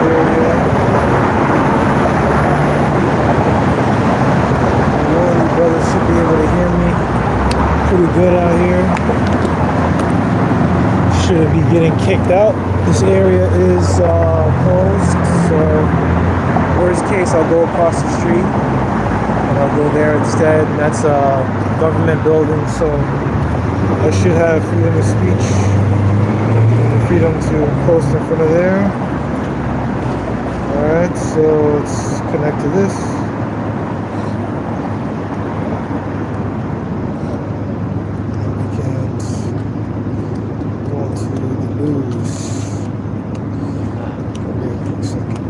area. One of you brothers should be able to hear me pretty good out here. Shouldn't be getting kicked out. This area is closed, so worst case I'll go across the street and I'll go there instead. And that's a government building, so I should have freedom of speech and freedom to post in front of there. Alright, so let's connect to this. We can't go to the news. Wait a second.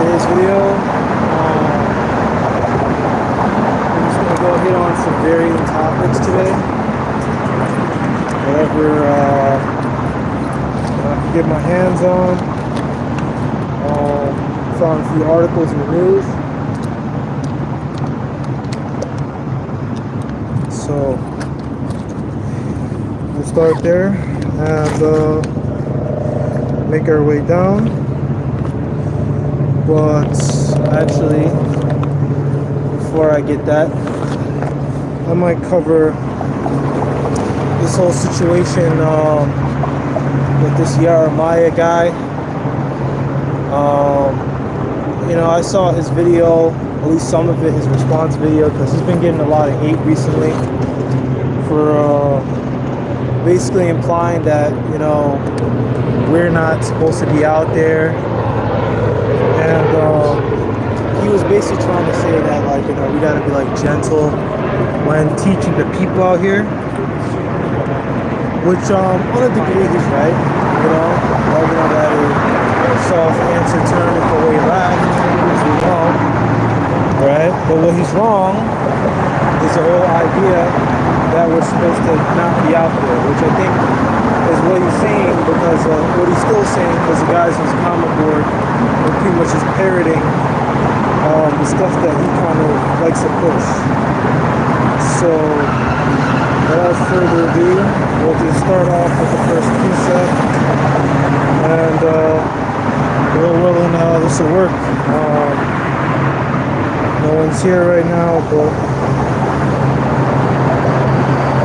Today's video, I'm just going to go hit on some varying topics today. Whatever I can get my hands on. Found a few articles in the news. So we'll start there and make our way down. But actually, before I get that, I might cover this whole situation with this Jeremiah guy. You know, I saw his video, at least some of it, his response video, because he's been getting a lot of hate recently for basically implying that, you know, we're not supposed to be out there. And he was basically trying to say that, like, you know, we gotta be like gentle when teaching the people out here, which on a degree he's right, you know, well, you know, that is a soft answer term for way left, as we know, right? But what he's wrong is the whole idea that we're supposed to not be out there, which I think is what he's saying, because what he's still saying, because the guys on his comment board are pretty much just parroting the stuff that he kind of likes to push. So without further ado, we'll just start off with the first precept, and we're willing this will work. No one's here right now, but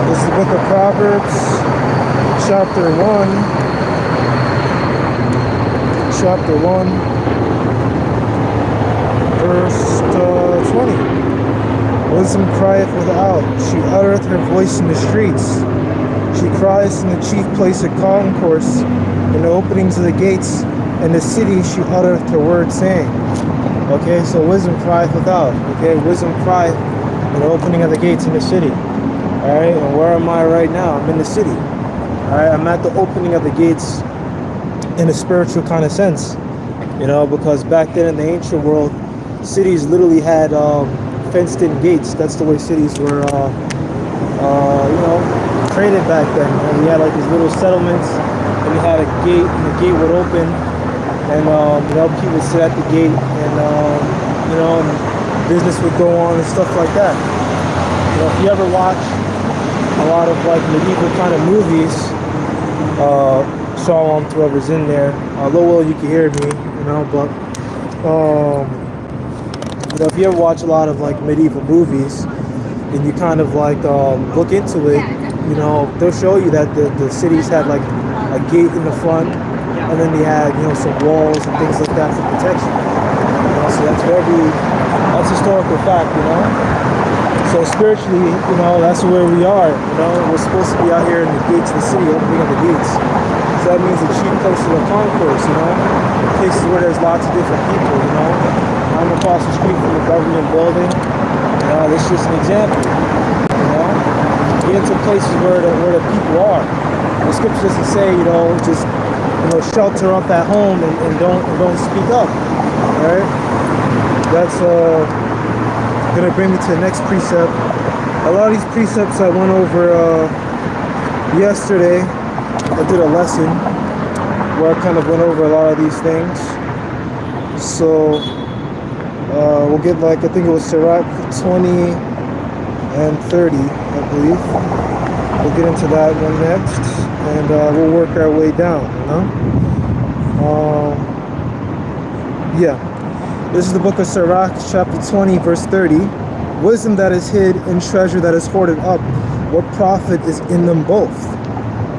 this is the book of Proverbs, chapter 1, verse 20. Wisdom crieth without, she uttereth her voice in the streets. She cries in the chief place of concourse, in the openings of the gates. In the city she uttereth her word, saying. Okay, so wisdom crieth without. Okay, wisdom crieth in the opening of the gates in the city. Alright, and where am I right now? I'm in the city. Alright, I'm at the opening of the gates in a spiritual kind of sense. You know, because back then in the ancient world, cities literally had fenced-in gates. That's the way cities were, you know, traded back then. And we had like these little settlements, and we had a gate, and the gate would open, and he would sit at the gate, and business would go on and stuff like that. If you ever watch a lot of like medieval kind of movies, Shalom to whoever's in there. Low you can hear me, but if you ever watch a lot of like medieval movies and you kind of like look into it, they'll show you that the cities had like a gate in the front, and then they had some walls and things like that for protection. So that's historical fact. So spiritually, that's where we are. We're supposed to be out here in the gates of the city, opening up the gates. So that means the chief places of concourse, places where there's lots of different people. I'm across the street from the government building. This is just an example. Get into places where the people are. The scripture doesn't say, just shelter up at home and don't speak up. All right? That's gonna bring me to the next precept. A lot of these precepts I went over yesterday. I did a lesson where I kind of went over a lot of these things. So we'll get I think it was Sirach 20 and 30, I believe. We'll get into that one next, and we'll work our way down, This is the book of Sirach, chapter 20, verse 30. Wisdom that is hid and treasure that is hoarded up, what profit is in them both?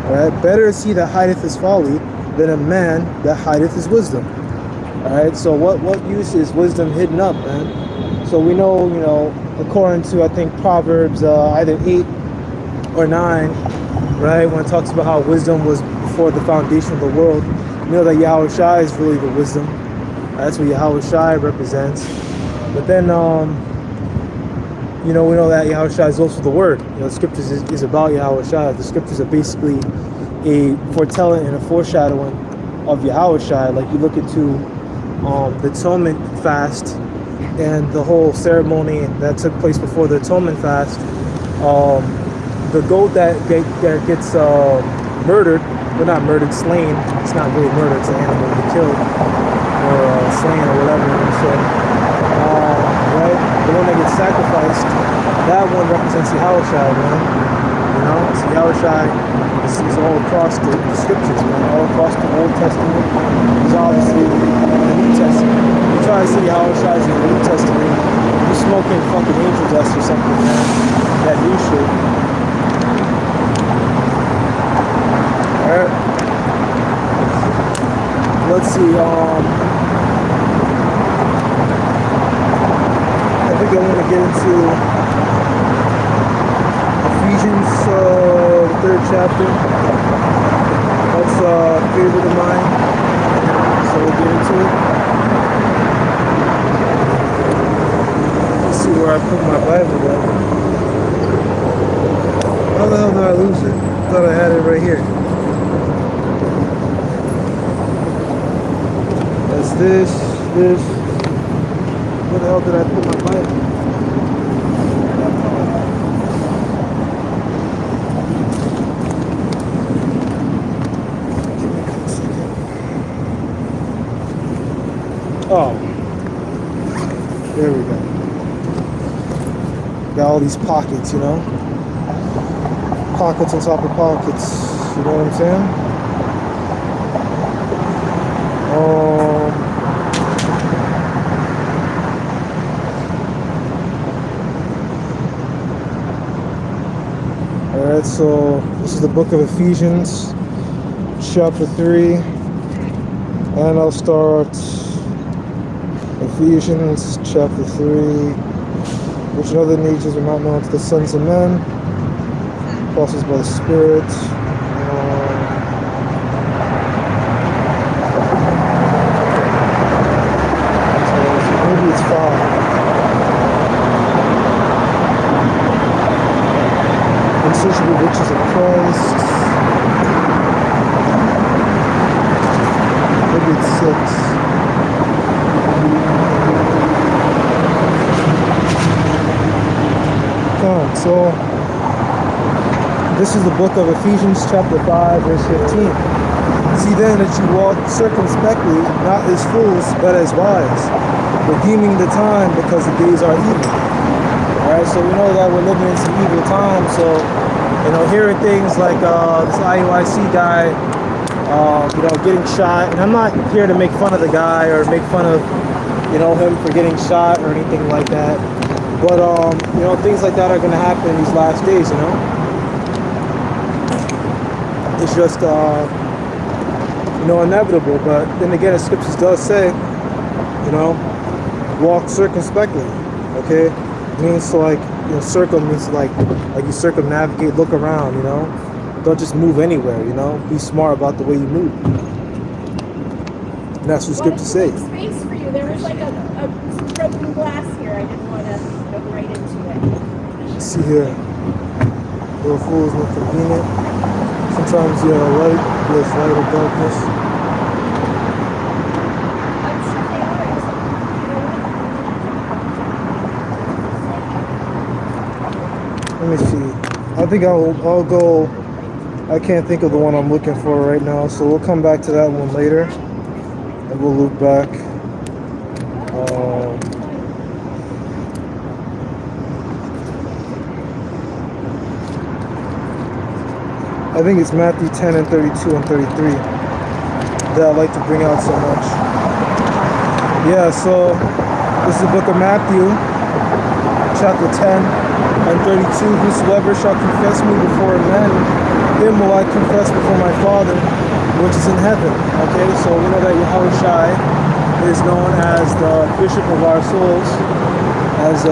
All right, better is he that hideth his folly than a man that hideth his wisdom. All right, so what use is wisdom hidden up, man? So we know, according to, I think, Proverbs either 8 or 9, right, when it talks about how wisdom was before the foundation of the world, that Yahweh Shai is really the wisdom. That's what Yahweh Shai represents. But then, we know that Yahweh Shai is also the Word. The scriptures is about Yahweh Shai. The scriptures are basically a foretelling and a foreshadowing of Yahweh Shai. Like you look into the Atonement fast and the whole ceremony that took place before the Atonement fast. The goat that gets murdered, well, not murdered, slain. It's not really murder. It's an animal to kill. Or slain or whatever. So, right, the one that gets sacrificed, that one represents Yahweh Shai, man. So Yahweh Shai is all across the scriptures, man, all across the Old Testament. It's obviously the New Testament. You try to see Yahweh Shai in the New Testament, you're smoking fucking angel dust or something, man. That new shit. Alright. Let's see, I think I want to get into Ephesians, 3rd chapter. That's a favorite of mine, so we'll get into it. Let's see where I put my Bible at. How the hell did I lose it? I thought I had it right here. That's this. Where the hell did I put my Bible? Oh, there we go. Got all these pockets, Pockets on top of pockets. You know what I'm saying? Alright, so this is the book of Ephesians, chapter 3, and I'll start Ephesians chapter 3, which in other natures are not known to the sons of men, apostles by the Spirit. Maybe it's 5. Insatiable riches of Christ. Maybe it's 6. So this is the book of Ephesians chapter 5 verse 15. See then that you walk circumspectly, not as fools, but as wise, redeeming the time because the days are evil. Alright, so we know that we're living in some evil times, so, you know, hearing things like this IUIC guy, you know, getting shot, and I'm not here to make fun of the guy or make fun of, you know, him for getting shot or anything like that, but, you know, things like that are going to happen in these last days, you know. It's just, you know, inevitable, but then again, the scriptures does say, you know, walk circumspectly, okay? It means to, like, you know, circum means to, like you circumnavigate, look around, you know? Don't just move anywhere, you know? Be smart about the way you move. And that's what scriptures say. Space for you. There was like a broken glass here. I didn't want to go right into it. Let's see here. Little fools not convenient. Sometimes you have light, there's light or darkness. I'm sure they are. Let me see. I think I'll go. I can't think of the one I'm looking for right now, so we'll come back to that one later, and we'll loop back. I think it's Matthew 10 and 32 and 33 that I like to bring out so much. Yeah, so this is the book of Matthew, chapter 10 and 32. Whosoever shall confess me before men, him will I confess before my Father, which is in heaven. Okay, so we know that Yahushua is known as the bishop of our souls, as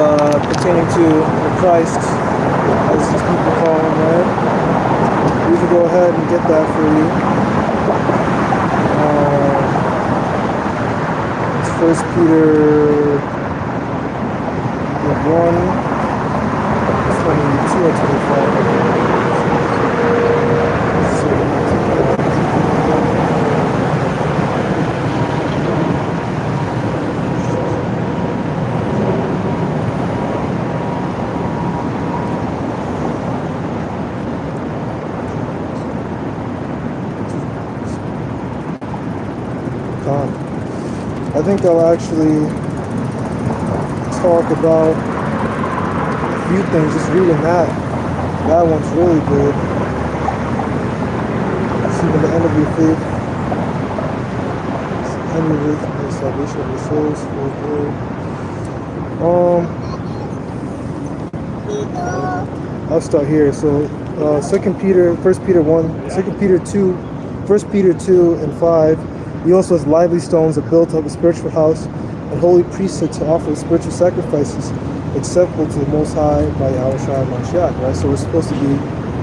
pertaining to the Christ, as these people call him, right? We can go ahead and get that for you. It's 1 Peter 1, 22 or 25. I think I'll actually talk about a few things, just reading that. That one's really good. Seeking the end of your faith. End of it, the salvation of your souls for good. I'll start here. So 2 Peter, 1 Peter 1, 2 Peter 2, 1 Peter 2 and 5. He also has lively stones that built up a spiritual house and holy priesthood to offer spiritual sacrifices acceptable to the Most High by Yahushua and Mashiach, right? So we're supposed to be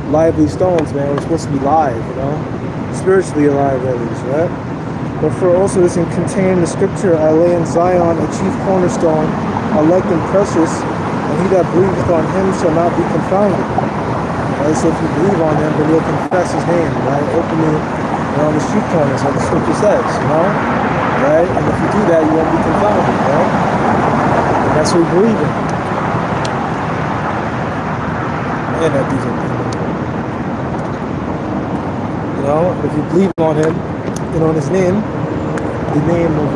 lively stones, man. We're supposed to be live, you know? Spiritually alive, at least, right? But for also this contained in the scripture, I lay in Zion a chief cornerstone, elect and precious, and he that believeth on him shall not be confounded. Right? So if you believe on him, then you'll confess his name, right? Openly, you know, on the street corners, like the scripture says, you know? Right? And if you do that, you won't be confounded, right? And that's what we believe in. And that these are people. You know, if you believe on him, you know, in his name, the name of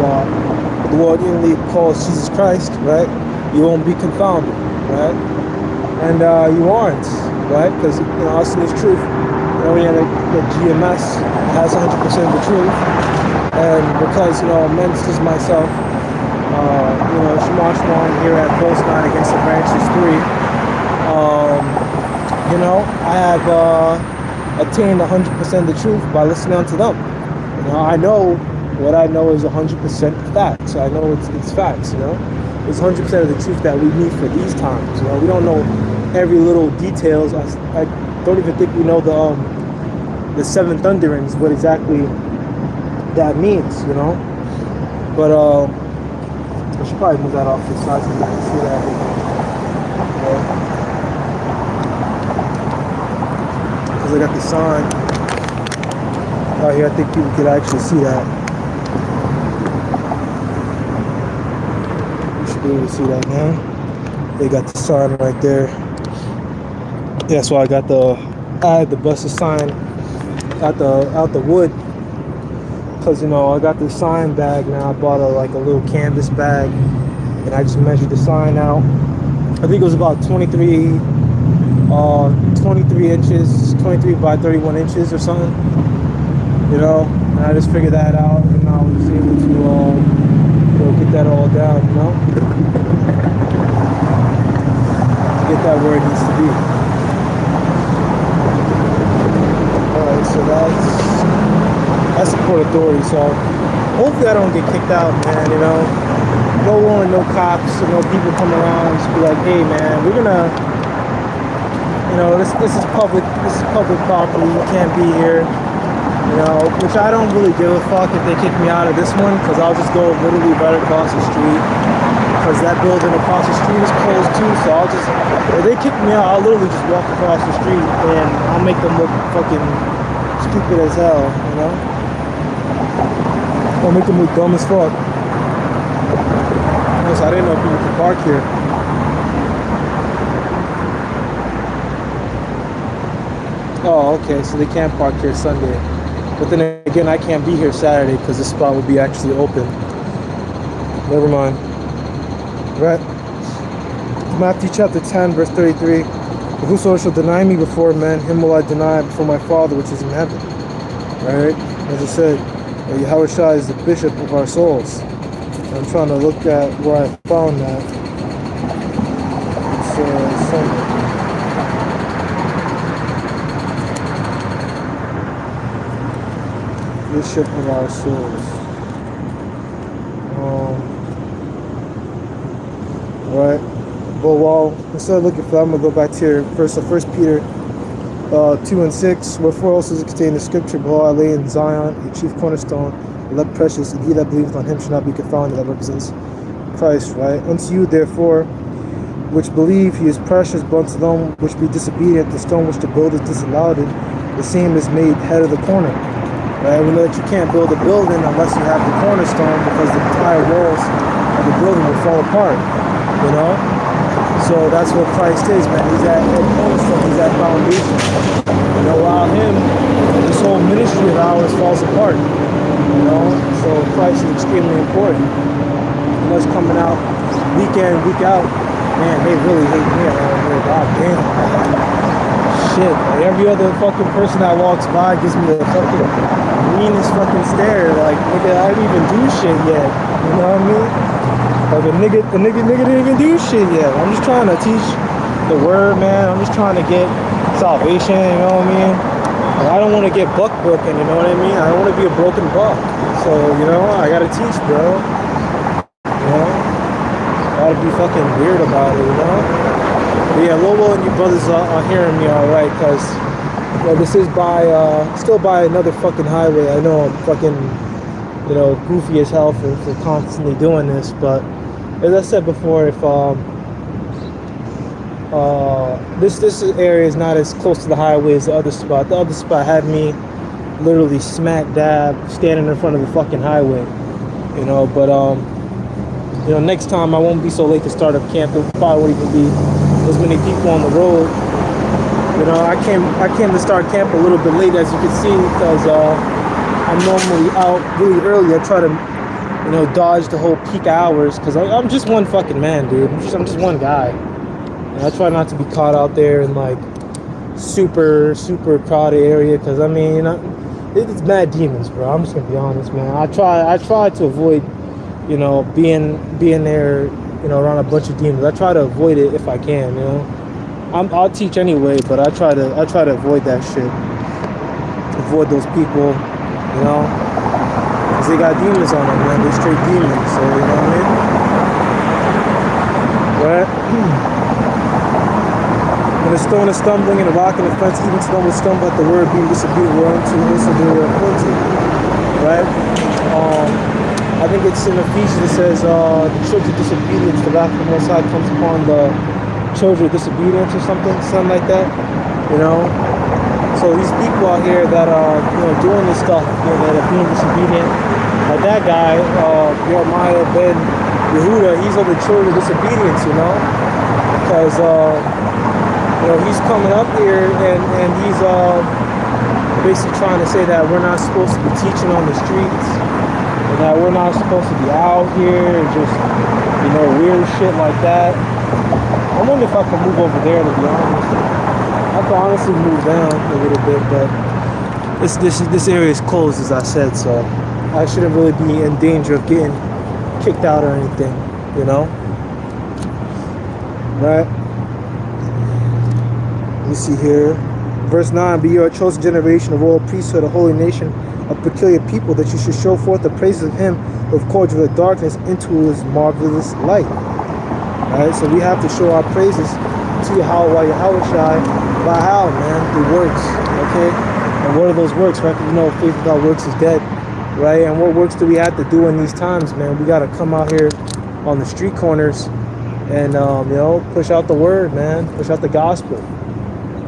the Lord inly calls Jesus Christ, right? You won't be confounded, right? And you aren't, right? Because, you know, us in this truth, you know, the GMS has 100% of the truth. And because, you know, men such as myself, you know, Shema here at boastnotagainstthebranches3, you know, I have attained 100% of the truth by listening to them. You know, I know what I know is 100% facts. I know it's facts, you know. It's 100% of the truth that we need for these times. You know, we don't know every little details. I don't even think we know the seven thunderings, what exactly that means, you know. But I should probably move that off to the side so you can see that. You know? Because I got the sign out here. I think people could actually see that. You should be able to see that now. They got the sign right there. Yeah, so I had the busted sign out the wood because, you know, I got this sign bag now. I bought a little canvas bag, and I just measured the sign out. I think it was about 23 inches, 23 by 31 inches or something, you know, and I just figured that out, and I was able to, you know, get that all down, you know, get that where it needs to be. Alright, so that's the Port Authority, so hopefully I don't get kicked out, man, you know, no warrant, no cops, or no people come around and just be like, hey man, we're gonna, you know, this is public property, you can't be here, you know, which I don't really give a fuck if they kick me out of this one, because I'll just go literally right across the street, because that building across the street is closed too, so I'll just, if they kick me out, I'll literally just walk across the street, and I'll make them look fucking stupid as hell, you know, I'll make them look dumb as fuck. I didn't know people could park here. Oh, okay, so they can't park here Sunday. But then again, I can't be here Saturday because this spot will be actually open. Never mind. Right. Matthew chapter 10, verse 33. But whosoever shall deny me before men, him will I deny before my Father which is in heaven. Right? As I said, Yahushua is the bishop of our souls. I'm trying to look at where I found that. It's Sunday. Bishop of our souls. Right. But while instead of looking for that, I'm gonna go back to here. First Peter 2:6. Wherefore also is contained in the scripture, behold, I lay in Zion a chief cornerstone, elect precious, and he that believeth on him shall not be confounded. That represents Christ, right? Unto you therefore which believe he is precious, but unto them which be disobedient, the stone which the builders disallowed it, the same is made head of the corner. Right? We know that you can't build a building unless you have the cornerstone, because the entire walls of the building will fall apart, you know? So that's what Christ is, man. He's that cornerstone, he's that foundation. You know, without him, this whole ministry of ours falls apart. You know, so Christ is extremely important. And us coming out week in, week out, man, they really hate me around here. God damn. Shit. Like every other fucking person that walks by gives me the fucking meanest fucking stare. Like, nigga, I didn't even do shit yet. You know what I mean? Like the nigga didn't even do shit yet. I'm just trying to teach the word, man. I'm just trying to get salvation, you know what I mean? Like, I don't want to get buck broken, you know what I mean? I don't want to be a broken buck. So, you know, I gotta teach, bro. You know? Gotta be fucking weird about it, you know? But yeah, Lobo and you brothers are hearing me alright, because, well, this is still by another fucking highway. I know I'm fucking, you know, goofy as hell for constantly doing this, but as I said before, if this area is not as close to the highway as the other spot. The other spot had me literally smack dab standing in front of the fucking highway, you know. But you know, next time I won't be so late to start up camp. There probably won't even be as many people on the road. You know, I came to start camp a little bit late, as you can see, because I'm normally out really early. I try to, you know, dodge the whole peak hours, because I'm just one fucking man, dude. I'm just one guy. And I try not to be caught out there in like super crowded area, because I mean, you know, it's mad demons, bro. I'm just gonna be honest, man. I try to avoid, you know, being there, you know, around a bunch of demons. I try to avoid it if I can, you know. I'll teach anyway, but I try to avoid that shit. Avoid those people, you know, because they got demons on them, man. They straight demons, so you know what I mean? Right? When a stone is stumbling and a rock and a fence, even stone will stumble at the word being disobedient whereunto also they were appointed. Right? I think it's in Ephesians it says the children of disobedience, the wrath of the Most High comes upon the children of disobedience or something like that. You know? So these people out here that are, you know, doing this stuff, you know, that are being disobedient, like that guy, Jeremiah ben Yehuda, he's of the children of disobedience, you know? Because you know, he's coming up here and he's basically trying to say that we're not supposed to be teaching on the streets, and that we're not supposed to be out here and just, you know, weird shit like that. I wonder if I can move over there, to be honest. I could honestly move down a little bit, but this area is closed, as I said, so I shouldn't really be in danger of getting kicked out or anything, you know? Right? Let me see here. Verse 9, be your chosen generation, a royal priesthood, a holy nation, a peculiar people, that you should show forth the praises of him who have called you out of darkness into his marvelous light. Alright, so we have to show our praises to Yahweh Shai by how, man? Through works, okay? And what are those works, right? Because you know, faith without works is dead, right? And what works do we have to do in these times, man? We got to come out here on the street corners and, you know, push out the word, man. Push out the gospel.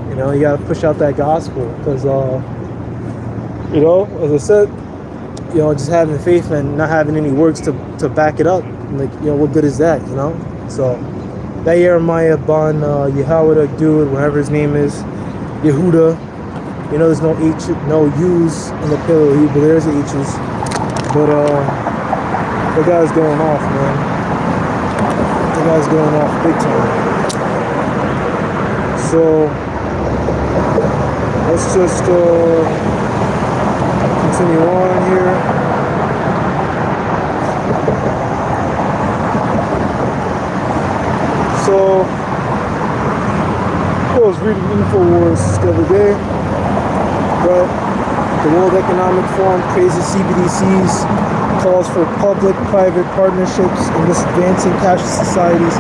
You know, you got to push out that gospel because, you know, as I said, you know, just having faith and not having any works to back it up, like, you know, what good is that, you know? So that Jeremiah Ban Yahweh dude, whatever his name is, Yehuda, you know, there's no H, no U's in the Paleo Hebrew, there's H's, but the guy's going off, man. The guy's going off big time. So let's just continue on here. So I was reading InfoWars the other day, but the World Economic Forum praises CBDCs, calls for public-private partnerships, and thus advancing cashless societies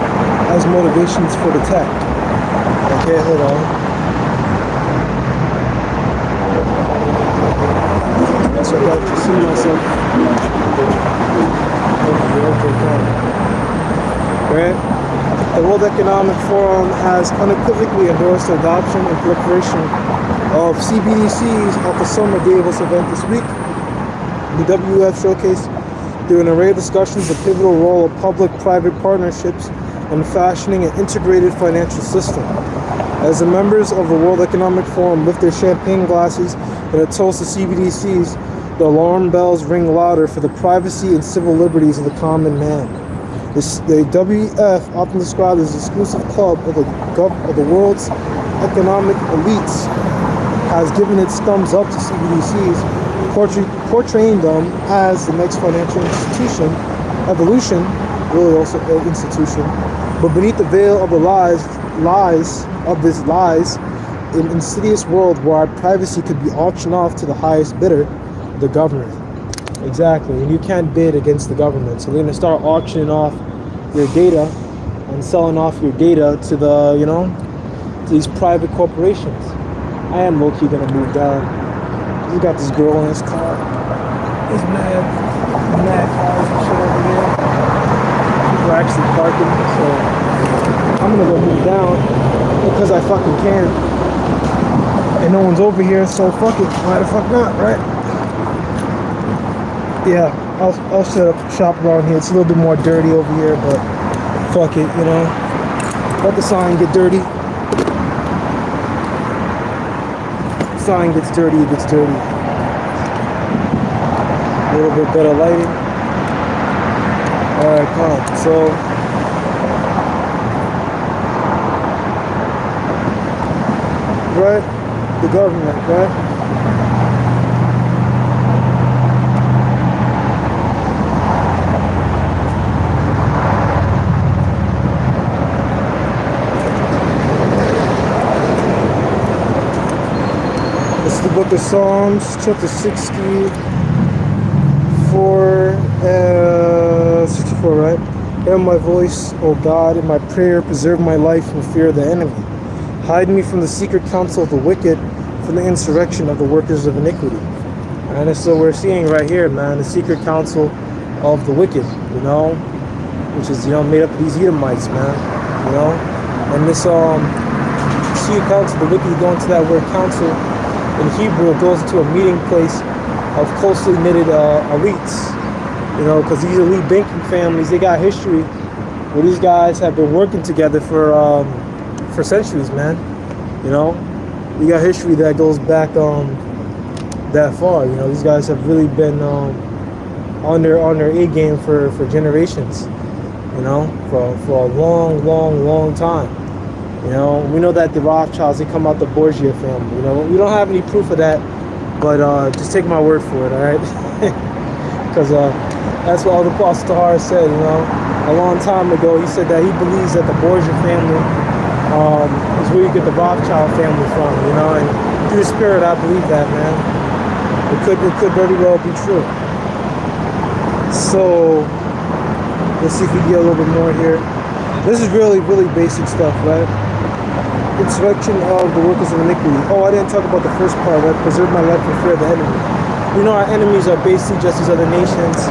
as motivations for the tech. Okay, hold on. So I got to see myself. Okay, right? The World Economic Forum has unequivocally endorsed the adoption and proliferation of CBDCs at the Summer Davos event this week. The WF showcased through an array of discussions the pivotal role of public-private partnerships in fashioning an integrated financial system. As the members of the World Economic Forum lift their champagne glasses in a toast to CBDCs, the alarm bells ring louder for the privacy and civil liberties of the common man. The WEF, often described as the exclusive club of the world's economic elites, has given its thumbs up to CBDCs, portraying them as the next financial evolution, really also an institution. But beneath the veil of the lies, an insidious world where our privacy could be auctioned off to the highest bidder, the government. Exactly, and you can't bid against the government. So they're gonna start auctioning off your data and selling off your data to the, you know, to these private corporations. I am low-key gonna move down. We got this girl in this car. There's mad cars and shit over there. People are actually parking, so I'm gonna go move down because I fucking can. And no one's over here, so fuck it. Why the fuck not, right? Yeah, I'll set up shop around here. It's a little bit more dirty over here, but fuck it, you know. Let the sign get dirty. Sign gets dirty, it gets dirty. A little bit better lighting. Alright, come. So right? The government, right? The book of Psalms, chapter 64, 64, right? Hear my voice, O God, in my prayer, preserve my life from fear of the enemy. Hide me from the secret counsel of the wicked, from the insurrection of the workers of iniquity. And so we're seeing right here, man, the secret counsel of the wicked, you know, which is, you know, made up of these Edomites, man, you know. And this secret counsel of the wicked, you go into that word counsel. In Hebrew, it goes into a meeting place of closely knitted elites, you know, because these elite banking families, they got history where these guys have been working together for centuries, man. You know, we got history that goes back that far. You know, these guys have really been on their A game for generations. You know, for a long time. You know, we know that the Rothschilds, they come out the Borgia family. You know, we don't have any proof of that, but just take my word for it, all right? Because that's what the Apostle Tahar said. You know, a long time ago, he said that he believes that the Borgia family is where you get the Rothschild family from. You know, and through the spirit, I believe that, man. It could very well be true. So let's see if we get a little bit more here. This is really basic stuff, right? Insurrection of the workers of iniquity. Oh, I didn't talk about the first part, right? Preserve my life from fear of the enemy. You know, our enemies are basically just these other nations.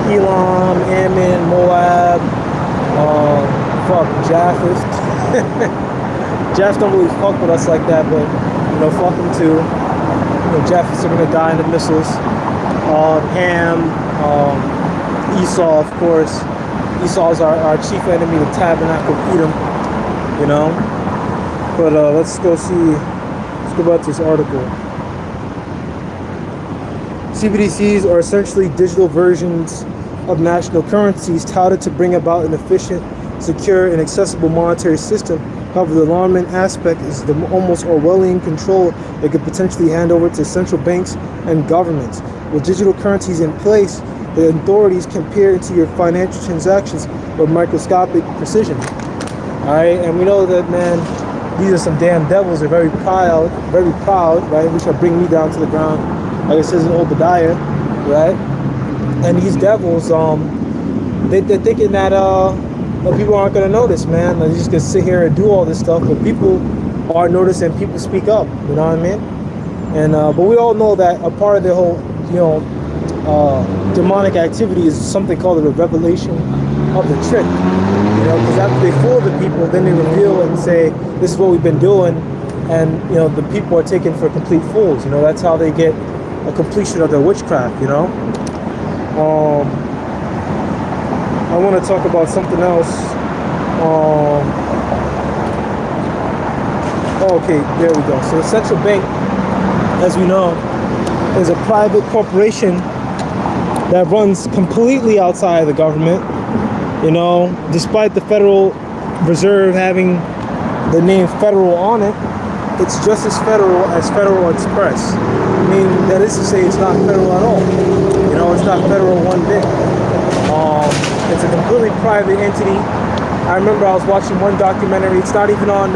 Elam, Ammon, Moab, Japheth. Japheth don't really fuck with us like that, but, you know, fuck them too. You know, Japheths are gonna die in the missiles. Ham, Esau, of course. Esau is our chief enemy, the tabernacle of Edom, you know. But let's go back to this article. CBDCs are essentially digital versions of national currencies touted to bring about an efficient, secure, and accessible monetary system. However, the alarming aspect is the almost Orwellian control they could potentially hand over to central banks and governments. With digital currencies in place, the authorities can peer into your financial transactions with microscopic precision. All right, and we know that, man, these are some damn devils. They're very proud, right? Which shall bring me down to the ground, like it says in Obadiah, right? And these devils, they're thinking that people aren't gonna notice, man. They're just gonna sit here and do all this stuff, but people are noticed and people speak up. You know what I mean? And but we all know that a part of the whole, you know, demonic activity is something called the revelation of the trick. You know, because after they fool the people, then they reveal it and say, this is what we've been doing, and, you know, the people are taken for complete fools. You know, that's how they get a completion of their witchcraft, you know. I want to talk about something else. Okay, there we go. So the central bank, as we know, is a private corporation that runs completely outside of the government. You know, despite the Federal Reserve having the name federal on it, it's just as federal as Federal Express. I mean, that is to say it's not federal at all. You know, it's not federal one bit. It's a completely private entity. I remember I was watching one documentary. It's not even on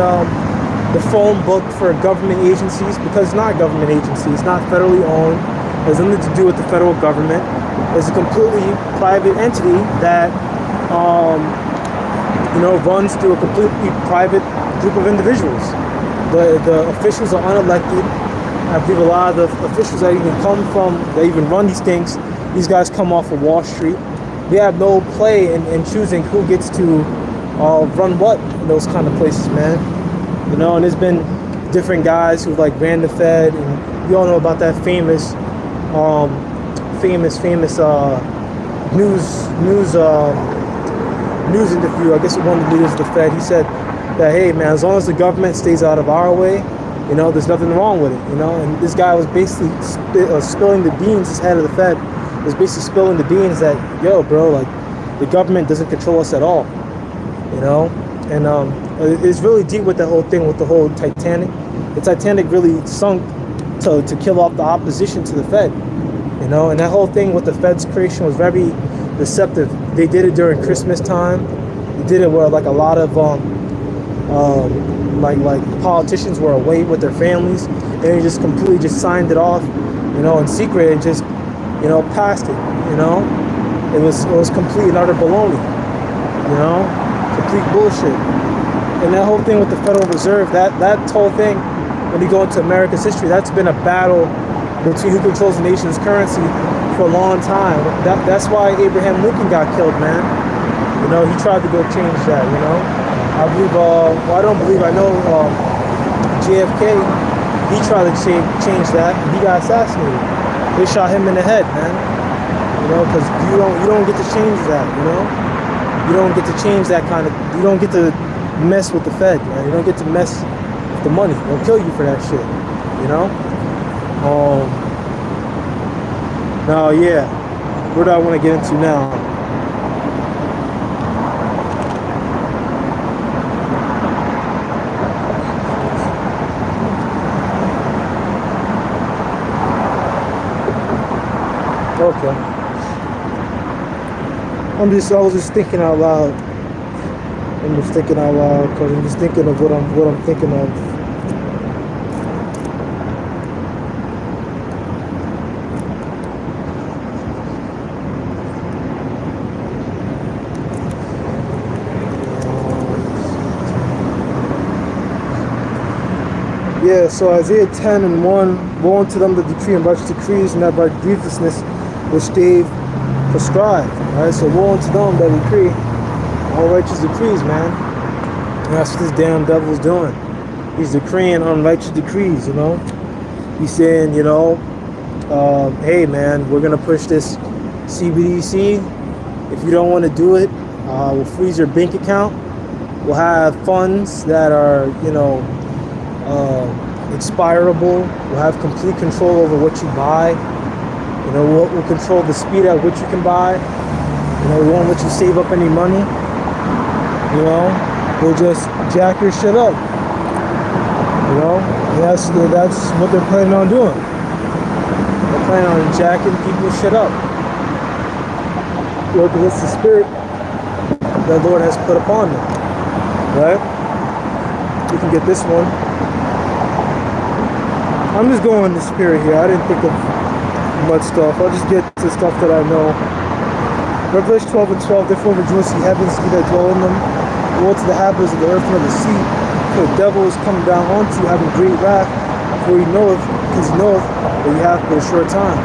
the phone book for government agencies, because it's not a government agency. It's not federally owned. It has nothing to do with the federal government. It's a completely private entity that you know, runs through a completely private group of individuals. The officials are unelected. I believe a lot of the officials that even come from, that even run these things, these guys come off of Wall Street. They have no play in choosing who gets to run what in those kind of places, man. You know, and there's been different guys who like ran the Fed, and you all know about that famous news interview. I guess one of the leaders of the Fed, he said that, hey man, as long as the government stays out of our way, you know, there's nothing wrong with it, you know. And this guy was basically spilling the beans. This head of the Fed was basically spilling the beans that, yo bro, like, the government doesn't control us at all, you know. And it's really deep with the whole thing, with the whole Titanic. The Titanic really sunk to kill off the opposition to the Fed, you know. And that whole thing with the Fed's creation was very deceptive. They did it during Christmas time. They did it where like a lot of like politicians were away with their families, and they just completely just signed it off, you know, in secret, and just, you know, passed it. You know, it was complete and utter baloney. You know, complete bullshit. And that whole thing with the Federal Reserve, that whole thing, when you go into America's history, that's been a battle between who controls the nation's currency for a long time. That's why Abraham Lincoln got killed, man. You know, he tried to go change that, you know. I believe, I know JFK, he tried to change that, and he got assassinated. They shot him in the head, man. You know, because you don't get to change that, you know. You don't get to change that kind of, you don't get to mess with the Fed, man. You don't get to mess with the money. They'll kill you for that shit, you know. Now, yeah, what do I want to get into now? Okay. I was just thinking out loud. I'm just thinking out loud because I'm just thinking of what I'm thinking of. Yeah, so Isaiah 10:1, woe unto them that decree and righteous decrees, and that by grievousness which they've prescribed. Alright, so woe unto them that decree all righteous decrees, man. And that's what this damn devil's doing. He's decreeing unrighteous decrees, you know. He's saying, you know, hey man, we're gonna push this CBDC. If you don't want to do it, we'll freeze your bank account. We'll have funds that are, you know, expirable. We'll have complete control over what you buy. You know, we'll control the speed at which you can buy. You know, we won't let you save up any money. You know, we'll just jack your shit up. You know, and that's what they're planning on doing. They're planning on jacking people's shit up. You know, because it's the spirit that the Lord has put upon them. Right? You can get this one. I'm just going in the spirit here. I didn't think of much stuff. I'll just get to stuff that I know. Revelation 12:12. Therefore rejoice ye heavens, ye that dwell in them. Woe to the inhabitants of the earth and of the sea. For the devil is come down unto you, having great wrath. For he knoweth, because he knoweth that you have but a short time.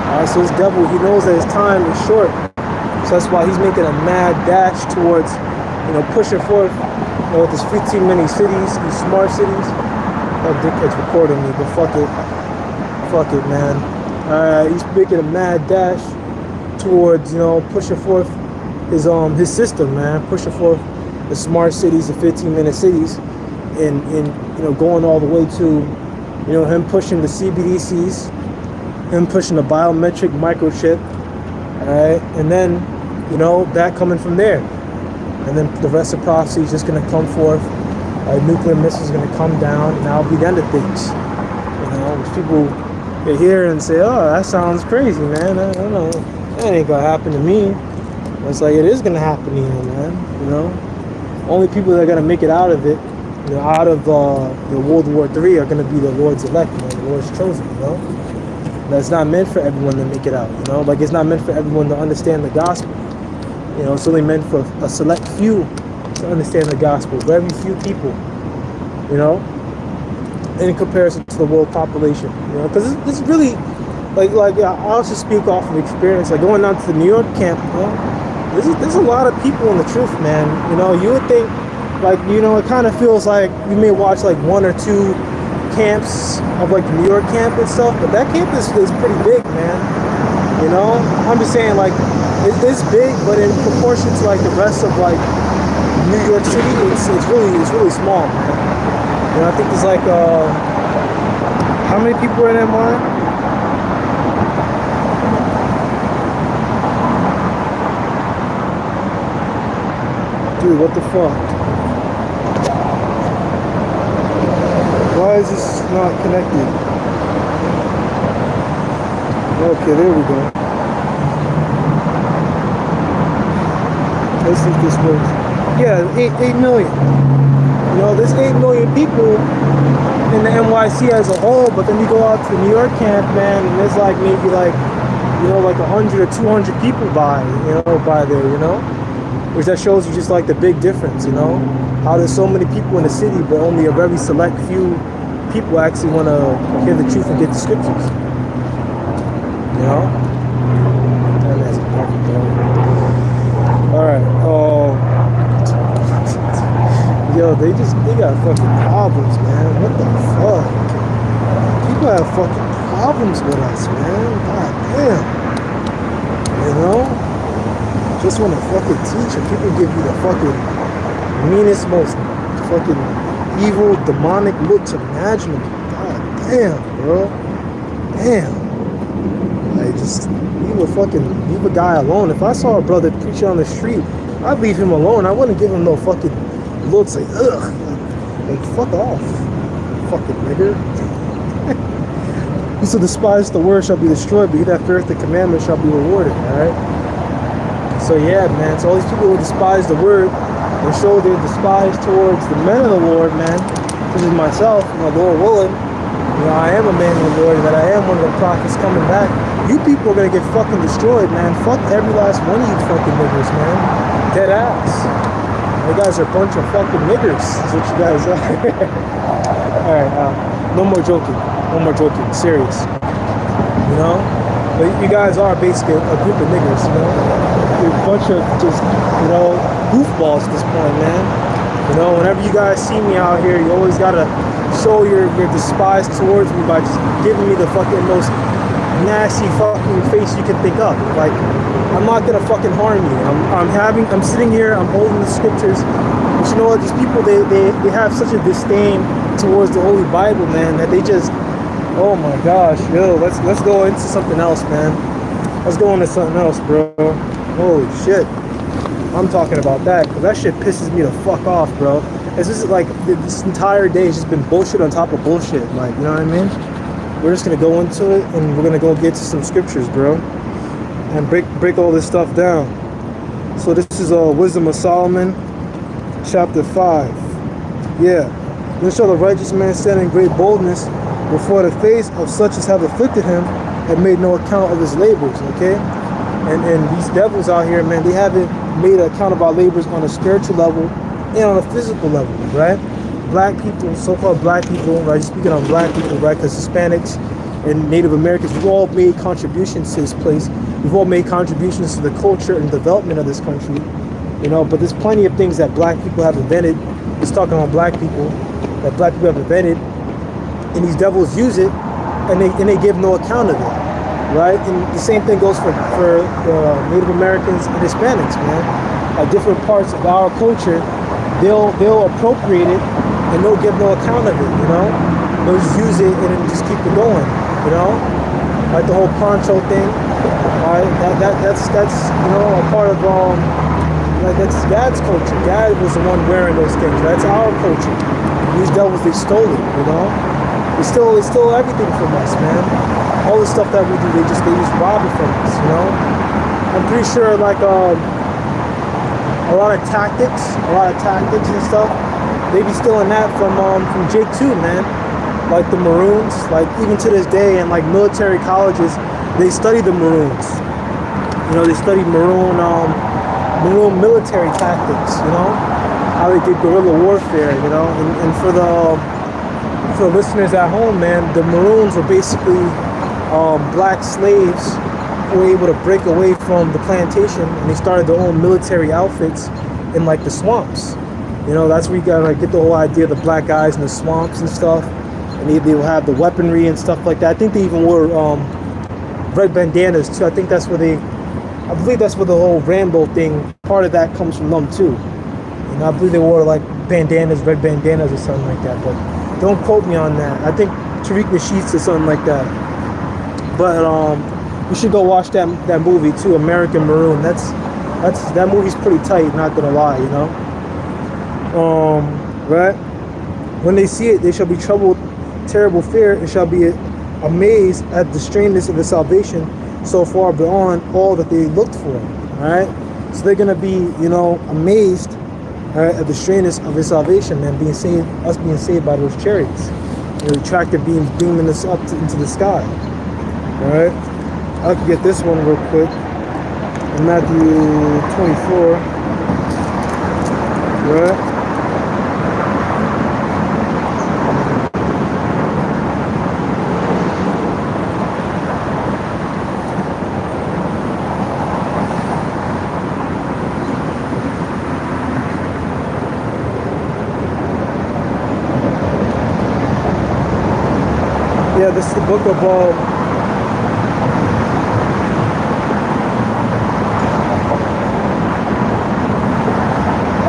Alright, so this devil, he knows that his time is short. So that's why he's making a mad dash towards, you know, pushing forth, you know, with his 15 mini cities, these smart cities. Oh, dickhead's recording me, but fuck it. Fuck it, man. He's making a mad dash towards, you know, pushing forth his system, man. Pushing forth the smart cities, the 15-minute cities, and you know, going all the way to, you know, him pushing the CBDCs, him pushing the biometric microchip, alright, and then, you know, that coming from there. And then the reciprocity is just gonna come forth. Nuclear missiles are going to come down, and that'll be the end of things. You know, which people get here and say, "Oh, that sounds crazy, man. I don't know, that ain't gonna happen to me." But it's like, it is gonna happen to you, man. You know, only people that are gonna make it out of it, you know, out of the World War III, are gonna be the Lord's elect, man, the Lord's chosen. You know, that's not meant for everyone to make it out. You know, like it's not meant for everyone to understand the gospel. You know, it's only meant for a select few to understand the gospel. Very few people, you know, in comparison to the world population, you know, because it's really like I'll just speak off of experience. Like going down to the New York camp, you know, there's a lot of people in the truth, man. You know, you would think, like, you know, it kind of feels like you may watch like one or two camps of like the New York camp and stuff, but that camp is pretty big, man. You know, I'm just saying, like, it's big, but in proportion to like the rest of like New York City, it's really small, man. You know, I think there's like how many people are in NY? Dude, what the fuck? Why is this not connected? Okay, there we go. Let's see if this works. Yeah, 8 million. You know, there's 8 million people in the NYC as a whole, but then you go out to the New York camp, man, and there's like maybe like, you know, like 100 or 200 people by there, you know? Which that shows you just like the big difference, you know? How there's so many people in the city, but only a very select few people actually want to hear the truth and get the scriptures. You know? And that's perfect, bro. Alright, yo, they got fucking problems, man. What the fuck? People have fucking problems with us, man. God damn. You know? Just want to fucking teach, and people give you the fucking meanest, most fucking evil, demonic looks imaginable. God damn, bro. Damn. Like, just just leave a guy alone. If I saw a brother preaching on the street, I'd leave him alone. I wouldn't give him no fucking looks like, ugh. Like, fuck off. Fucking nigger. Whoso despises the word shall be destroyed, but he that feareth the commandment shall be rewarded, alright? So yeah, man, so all these people who despise the word and show their despise towards the men of the Lord, man, such as myself, Lord willing, I am a man of the Lord, that I am one of the prophets coming back. You people are gonna get fucking destroyed, man. Fuck every last one of you fucking niggers, man. Dead ass. You guys are a bunch of fucking niggers, is what you guys are. Alright, no more joking. No more joking. Serious. You know? But you guys are basically a group of niggers, you know? You're a bunch of just, goofballs at this point, man. Whenever you guys see me out here, you always gotta show your despise towards me by just giving me the fucking most nasty fucking face you can think of. Like, I'm not gonna fucking harm you. I'm sitting here, I'm holding the scriptures. But you know what? These people, they have such a disdain towards the Holy Bible, man, that they just, oh my gosh, yo, let's go into something else, man. Let's go into something else, bro. Holy shit. I'm talking about that, because that shit pisses me the fuck off, bro. It's just like, this entire day has just been bullshit on top of bullshit, like, you know what I mean? We're just gonna go into it, and we're gonna go get to some scriptures, bro, and break all this stuff down. So this is Wisdom of Solomon, chapter 5. Yeah. Then shall the righteous man stand in great boldness before the face of such as have afflicted him and made no account of his labors, okay? And these devils out here, man, they haven't made an account of our labors on a spiritual level and on a physical level, right? Black people, so-called black people, right? Speaking on black people, right? Because Hispanics and Native Americans, we've all made contributions to this place. We've all made contributions to the culture and development of this country, but there's plenty of things that black people have invented. Just talking about black people, that black people have invented, and these devils use it, and they give no account of it, right? And the same thing goes for Native Americans and Hispanics, man. At different parts of our culture, they'll appropriate it and they'll give no account of it, They'll just use it and then just keep it going, Like the whole poncho thing, right? That's a part of like that's Gad's culture. Gad was the one wearing those things. That's our culture. These devils, they stole it, They stole everything from us, man. All the stuff that we do, they just rob it from us, I'm pretty sure like a lot of tactics and stuff, they be stealing that from Jake too, man. Like the Maroons, like even to this day in like military colleges, they study the Maroons. They study Maroon military tactics, how they did guerrilla warfare, and for the listeners at home, man, the Maroons were basically black slaves who were able to break away from the plantation, and they started their own military outfits in like the swamps. That's where you gotta like get the whole idea of the black guys in the swamps and stuff, and they will have the weaponry and stuff like that. I think they even wore red bandanas too. I believe that's where the whole Rambo thing, part of that comes from them too. I believe they wore like bandanas, red bandanas or something like that, but don't quote me on that. I think Tariq Nasheed or something like that. But you should go watch that movie too, American Maroon. That movie's pretty tight, not gonna lie, Right? When they see it, they shall be troubled, terrible fear, and shall be amazed at the strangeness of his salvation, so far beyond all that they looked for. Alright? So they're gonna be, amazed, alright, at the strangeness of his salvation, man, us being saved by those chariots. The tractor beams beaming us up into the sky. Alright? I can get this one real quick. In Matthew 24. Right? Yeah, this is the book of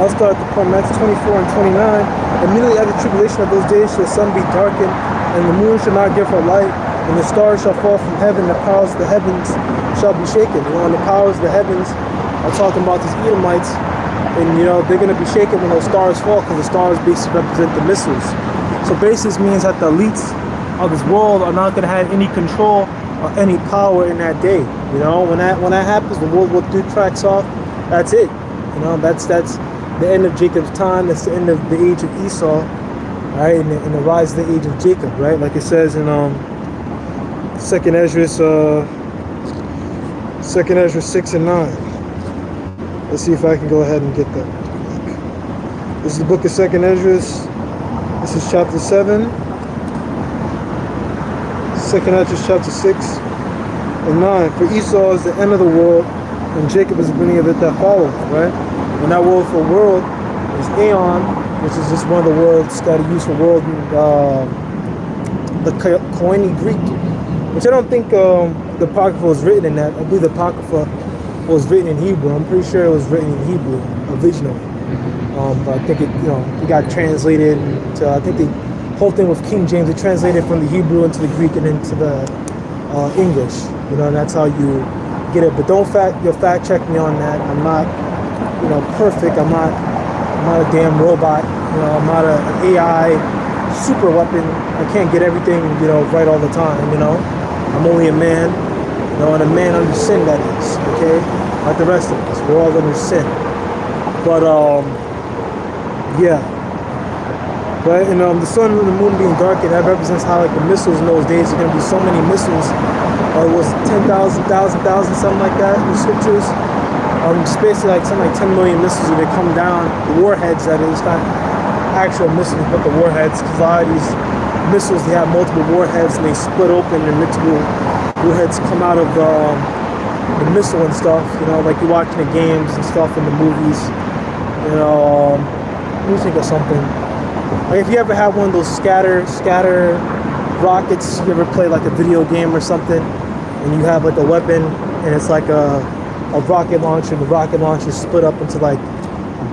I'll start at the point, Matthew 24 and 29. Immediately after the tribulation of those days shall the sun be darkened, and the moon shall not give her light, and the stars shall fall from heaven, and the powers of the heavens shall be shaken. You know, and the powers of the heavens are talking about these Edomites, and you know, they're going to be shaken when those stars fall, because the stars basically represent the missiles. So basically this means that the elites of this world are not going to have any control or any power in that day. You know, when that happens, when World War III tracks off, that's it. You know, that's the end of Jacob's time. That's the end of the age of Esau, right? And the rise of the age of Jacob, right? Like it says in Second Ezra 6 and 9. Let's see if I can go ahead and get that. This is the book of Second Ezra. This is chapter 7. Second Ezra chapter 6 and 9. For Esau is the end of the world, and Jacob is the beginning of it that followeth, right? And that word for world is aeon, which is just one of the words that are used for world in the Koine Greek, which I don't think the Apocrypha was written in that. I believe the Apocrypha was written in Hebrew. I'm pretty sure it was written in Hebrew originally. But I think it got translated to, I think the whole thing with King James, it translated from the Hebrew into the Greek and into the English. You know, and that's how you get it. But don't fact check me on that. I'm not, you know, perfect. I'm not a damn robot. You know, I'm not an AI super weapon. I can't get everything, you know, right all the time. You know, I'm only a man. You know, and a man under sin, that is. Okay, like the rest of us, we're all under sin. But yeah. Right, and the sun and the moon being darkened, that represents how like the missiles in those days are going to be so many missiles. It was 10,000, something like that in the scriptures. Just basically like something like 10 million missiles when they come down. The warheads, that is, not actual missiles, but the warheads. Because a lot of these missiles, they have multiple warheads and they split open and multiple warheads come out of the missile and stuff. You know, like you're watching the games and stuff in the movies. You know, let me think of something. Like if you ever have one of those scatter rockets, you ever play like a video game or something, and you have like a weapon, and it's like a rocket launcher, and the rocket launcher is split up into like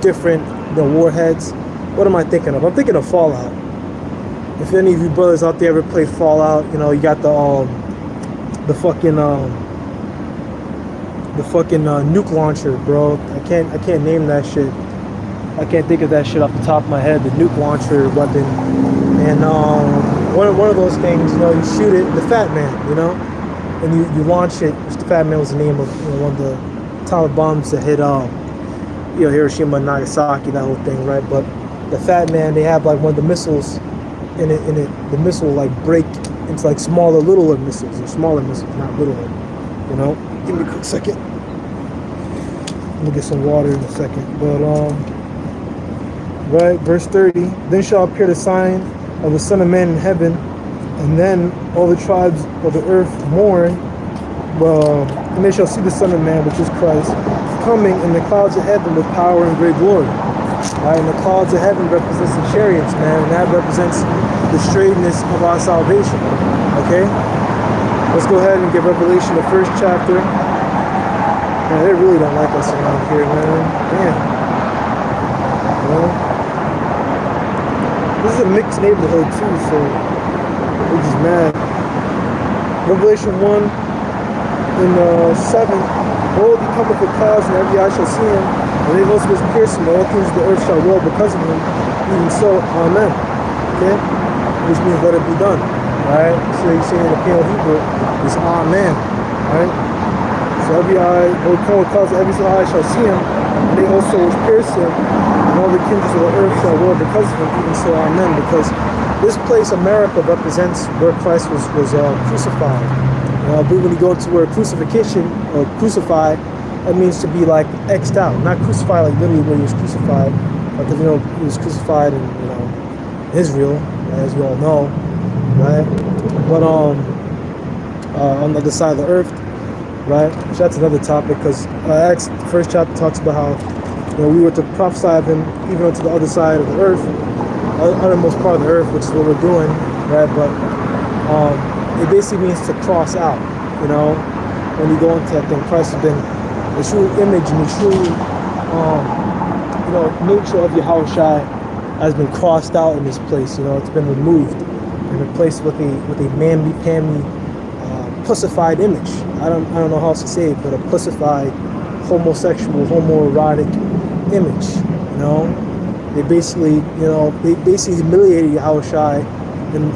different, you know, warheads. What am I thinking of? I'm thinking of Fallout. If any of you brothers out there ever played Fallout, you know, you got the fucking nuke launcher, bro. I can't name that shit. I can't think of that shit off the top of my head. The nuke launcher weapon, and one of those things, you know, you shoot it, the Fat Man, you know, and you launch it. The Fat Man was the name of, you know, one of the atomic bombs that hit you know, Hiroshima and Nagasaki, that whole thing, right? But the Fat Man, they have like one of the missiles in it. The missile will like break into like littler missiles, or smaller missiles, not littler. You know, give me a quick second. Let me get some water in a second, but right, verse 30, then shall appear the sign of the Son of Man in heaven, and then all the tribes of the earth mourn, and they shall see the Son of Man, which is Christ, coming in the clouds of heaven with power and great glory. Right, and the clouds of heaven represents the chariots, man, and that represents the straightness of our salvation. Okay, let's go ahead and get Revelation, the 1st chapter. Man, they really don't like us around here, man. Damn. You know? This is a mixed neighborhood too, so we're just mad. Revelation 1 in 7. Behold, he cometh with clouds, and every eye shall see him, and they also was piercing, and all things of the earth shall roll because of him. Even so, amen. Okay? Which means let it be done. Alright? So you say in the pale Hebrew, it's amen. Alright? So every eye, will come with clouds, and every eye shall see him, and they also was pierced him, and all the kindreds of the earth shall roar because of him, even so, amen. Because this place, America, represents where Christ was crucified. I believe when you go to where crucifixion, or crucified, that means to be like X'd out. Not crucified like literally where he was crucified, but you know, he was crucified in, you know, Israel, as you all know, right? But on the other side of the earth, right? So that's another topic, because Acts, the 1st chapter, talks about how, you know, we were to prophesy of him even onto the other side of the earth, uttermost part of the earth, which is what we're doing, right? But it basically means to cross out, you know, when you go into that thing. Christ has been the true image and the true, you know, nature of Yahushua has been crossed out in this place. You know, it's been removed and replaced with a mamby-pamby pussified image. I don't know how else to say it, but a pussified homosexual, homoerotic image. You know, they basically humiliated Yahushua in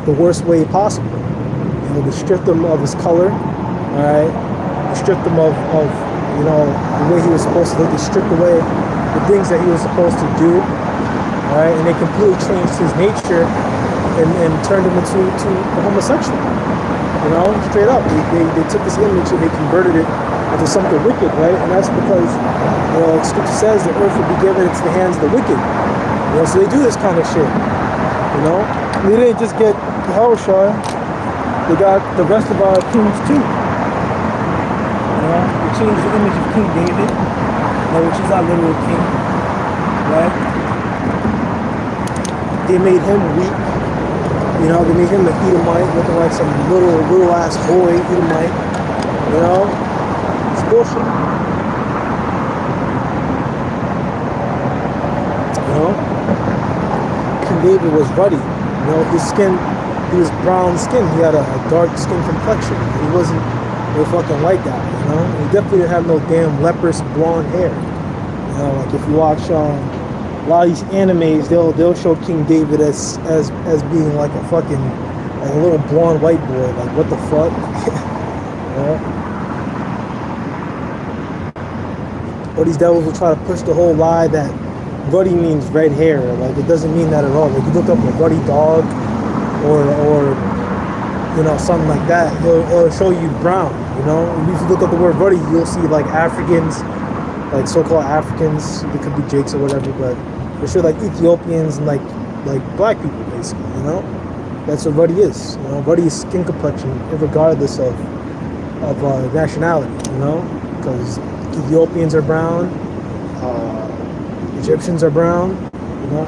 the worst way possible. You know, they stripped him of his color. All right, they stripped him of you know, the way he was supposed to look. They stripped away the things that he was supposed to do. All right, and they completely changed his nature and turned him into a homosexual. You know, straight up. They took this image and they converted it into something wicked, right? And that's because, you know, like Scripture says, the earth will be given into the hands of the wicked. You know, so they do this kind of shit. You know, they didn't just get Yahushua, they got the rest of our kings too. You know, they changed the image of King David, you know, which is our literal king, right? They made him weak. You know, they made him an Edomite, looking like some little ass boy Edomite. You know, it's bullshit. You know, King David was ruddy. You know, his skin, he was brown skin. He had a dark skin complexion. He wasn't no fucking white guy. You know, he definitely didn't have no damn leprous blonde hair. You know, like if you watch a lot of these animes, they'll show King David as being like a fucking, like a little blonde white boy. Like, what the fuck? You know? Or these devils will try to push the whole lie that ruddy means red hair. Like, it doesn't mean that at all. Like, you look up a ruddy dog or you know, something like that, it'll show you brown. You know, if you look up the word ruddy, you'll see like Africans, like so-called Africans. They could be Jakes or whatever, but for sure, like Ethiopians and like black people, basically. You know, that's what ruddy is. You know, ruddy is skin complexion, regardless of nationality. You know, because Ethiopians are brown, Egyptians are brown. You know,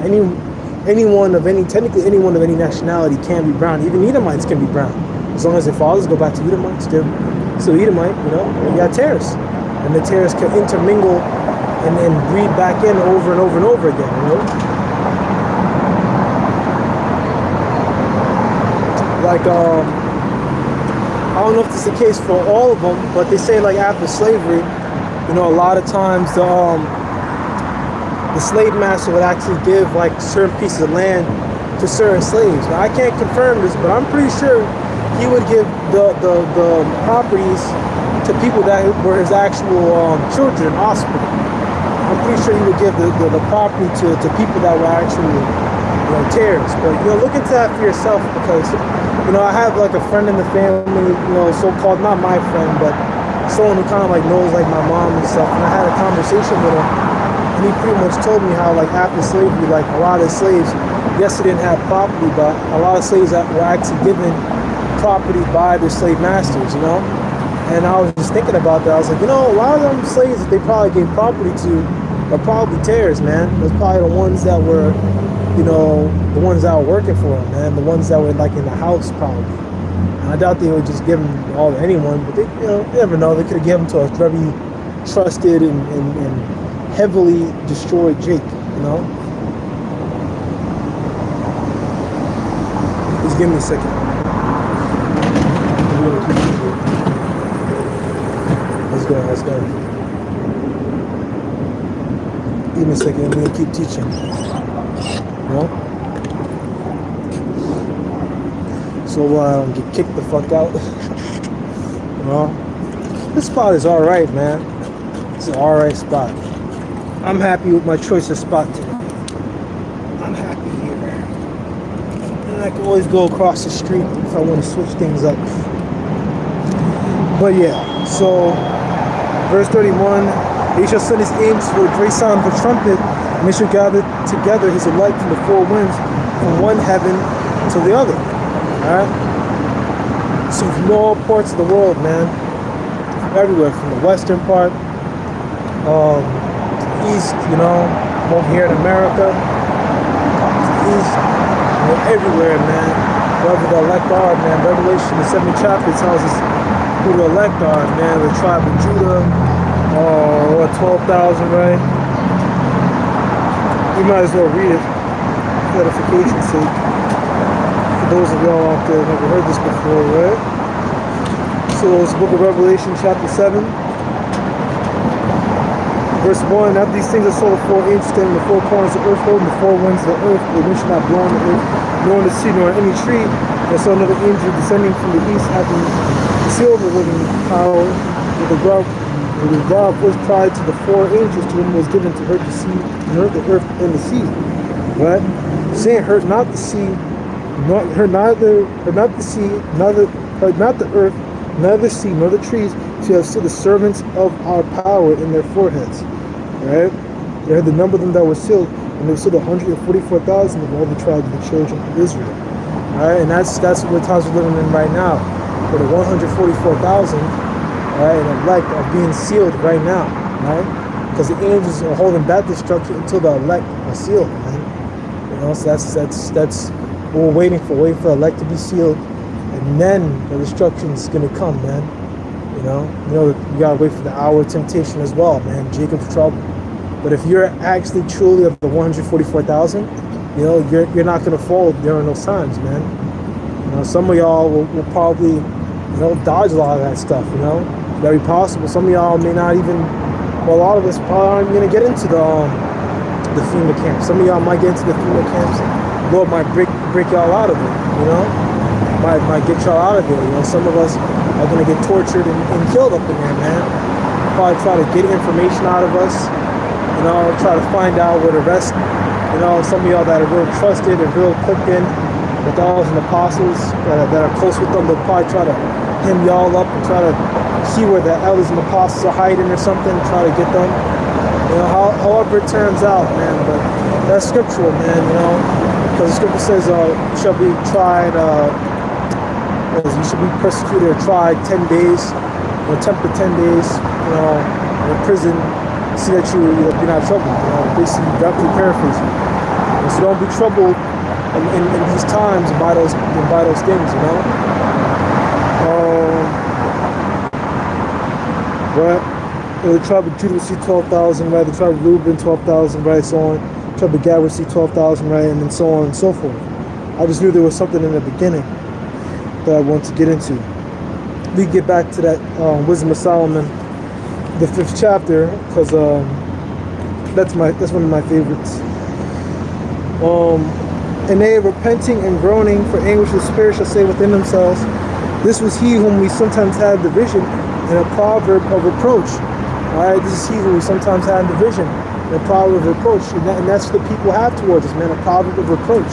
anyone of any nationality can be brown. Even Edomites can be brown, as long as their fathers go back to Edomites. They're still Edomite. You know, you got tares, and the tares can intermingle and then breed back in over and over and over again, you know? Like, I don't know if this is the case for all of them, but they say like after slavery, you know, a lot of times the slave master would actually give like certain pieces of land to certain slaves. Now I can't confirm this, but I'm pretty sure he would give the properties to people that were his actual children, offspring. I'm pretty sure he would give the property to people that were actually, you know, tares. But, you know, look into that for yourself, because, you know, I have like a friend in the family, you know, so-called, not my friend, but someone who kind of like knows like my mom and stuff. And I had a conversation with him, and he pretty much told me how like after slavery, like a lot of slaves, yes, they didn't have property, but a lot of slaves that were actually given property by their slave masters, you know? And I was just thinking about that. I was like, you know, a lot of them slaves that they probably gave property to are probably tares, man. Those probably the ones that were, you know, the ones that were working for them, man. The ones that were like in the house, probably. And I doubt they would just give them all to anyone, but they, you know, you never know. They could have given them to a very trusted and heavily destroyed Jake, you know? Just give me a second. Let's go. Give me a second, I'm gonna keep teaching. You know? So I don't get kicked the fuck out. You know? This spot is alright, man. It's an alright spot. I'm happy with my choice of spot today. I'm happy here. And I can always go across the street if I want to switch things up. But yeah, so verse 31, he shall send his angels with a great sound of a trumpet, and they shall gather together his elect from the four winds, from one heaven to the other. Alright? So from all parts of the world, man, everywhere, from the western part, east, you know, over here in America, east, you know, everywhere, man. Wherever the elect are, man. Revelation, the 7th chapter tells us who the elect are, man. The tribe of Judah, or 12,000, right? You might as well read it for edification's sake. For those of y'all out there who never heard this before, right? So it's the book of Revelation, chapter 7. Verse 1, after these things I saw the four angels standing in the four corners of the earth, holding the four winds of the earth, the wind should not blow on the earth, nor on the sea, nor on any tree. And I saw another angel descending from the east, having the seal of the living power, with the rod was cried to the four angels, to whom was given to hurt the sea, and hurt the earth and the sea. Right? Saying, hurt not the sea, hurt not the earth, neither the sea, nor the trees, to have sealed the servants of our power in their foreheads. Right? They had the number of them that were sealed, and they were sealed 144,000 of all the tribes of the children of Israel. Right? And that's what times we're living in right now. For the 144,000, right, and elect are being sealed right now, right? Because the angels are holding back destruction until the elect are sealed, man. You know, so that's what we're waiting for the elect to be sealed, and then the destruction is gonna come, man. You know, you gotta wait for the hour of temptation as well, man. Jacob's trouble. But if you're actually truly of the 144,000, you know, you're not gonna fall during those times, man. You know, some of y'all will probably, you know, dodge a lot of that stuff, you know. Very possible. Some of y'all may not even, well, a lot of us probably aren't gonna get into the FEMA camps. Some of y'all might get into the FEMA camps. Lord might break y'all out of it, you know. Might get y'all out of there. You know, some of us are gonna get tortured and killed up in there, man. Probably try to get information out of us. You know, try to find out where the rest. You know, some of y'all that are real trusted and real clipped in with all and apostles that are close with them, they'll probably try to hem y'all up and try to see where the elders and apostles are hiding or something, try to get them. You know, however it turns out, man. But that's scriptural, man. You know, because the scripture says, "You shall be tried. You should be persecuted or tried 10 days, or tempted 10 days. You know, in prison. See that you're not troubled." You know, basically, roughly paraphrasing. And so don't be troubled in these times by those things. You know. Right? The tribe of Judah would see 12,000, right? The tribe of Reuben, 12,000, right? So on. The tribe of Gad would see 12,000, right? And then so on and so forth. I just knew there was something in the beginning that I wanted to get into. We get back to that Wisdom of Solomon, the 5th chapter, because that's one of my favorites. And they, repenting and groaning for anguish of spirit, shall say within themselves, this was he whom we sometimes had the vision in a proverb of reproach. Alright, this is he who we sometimes had in the vision in a proverb of reproach. And that's what the people have towards us, man, a proverb of reproach.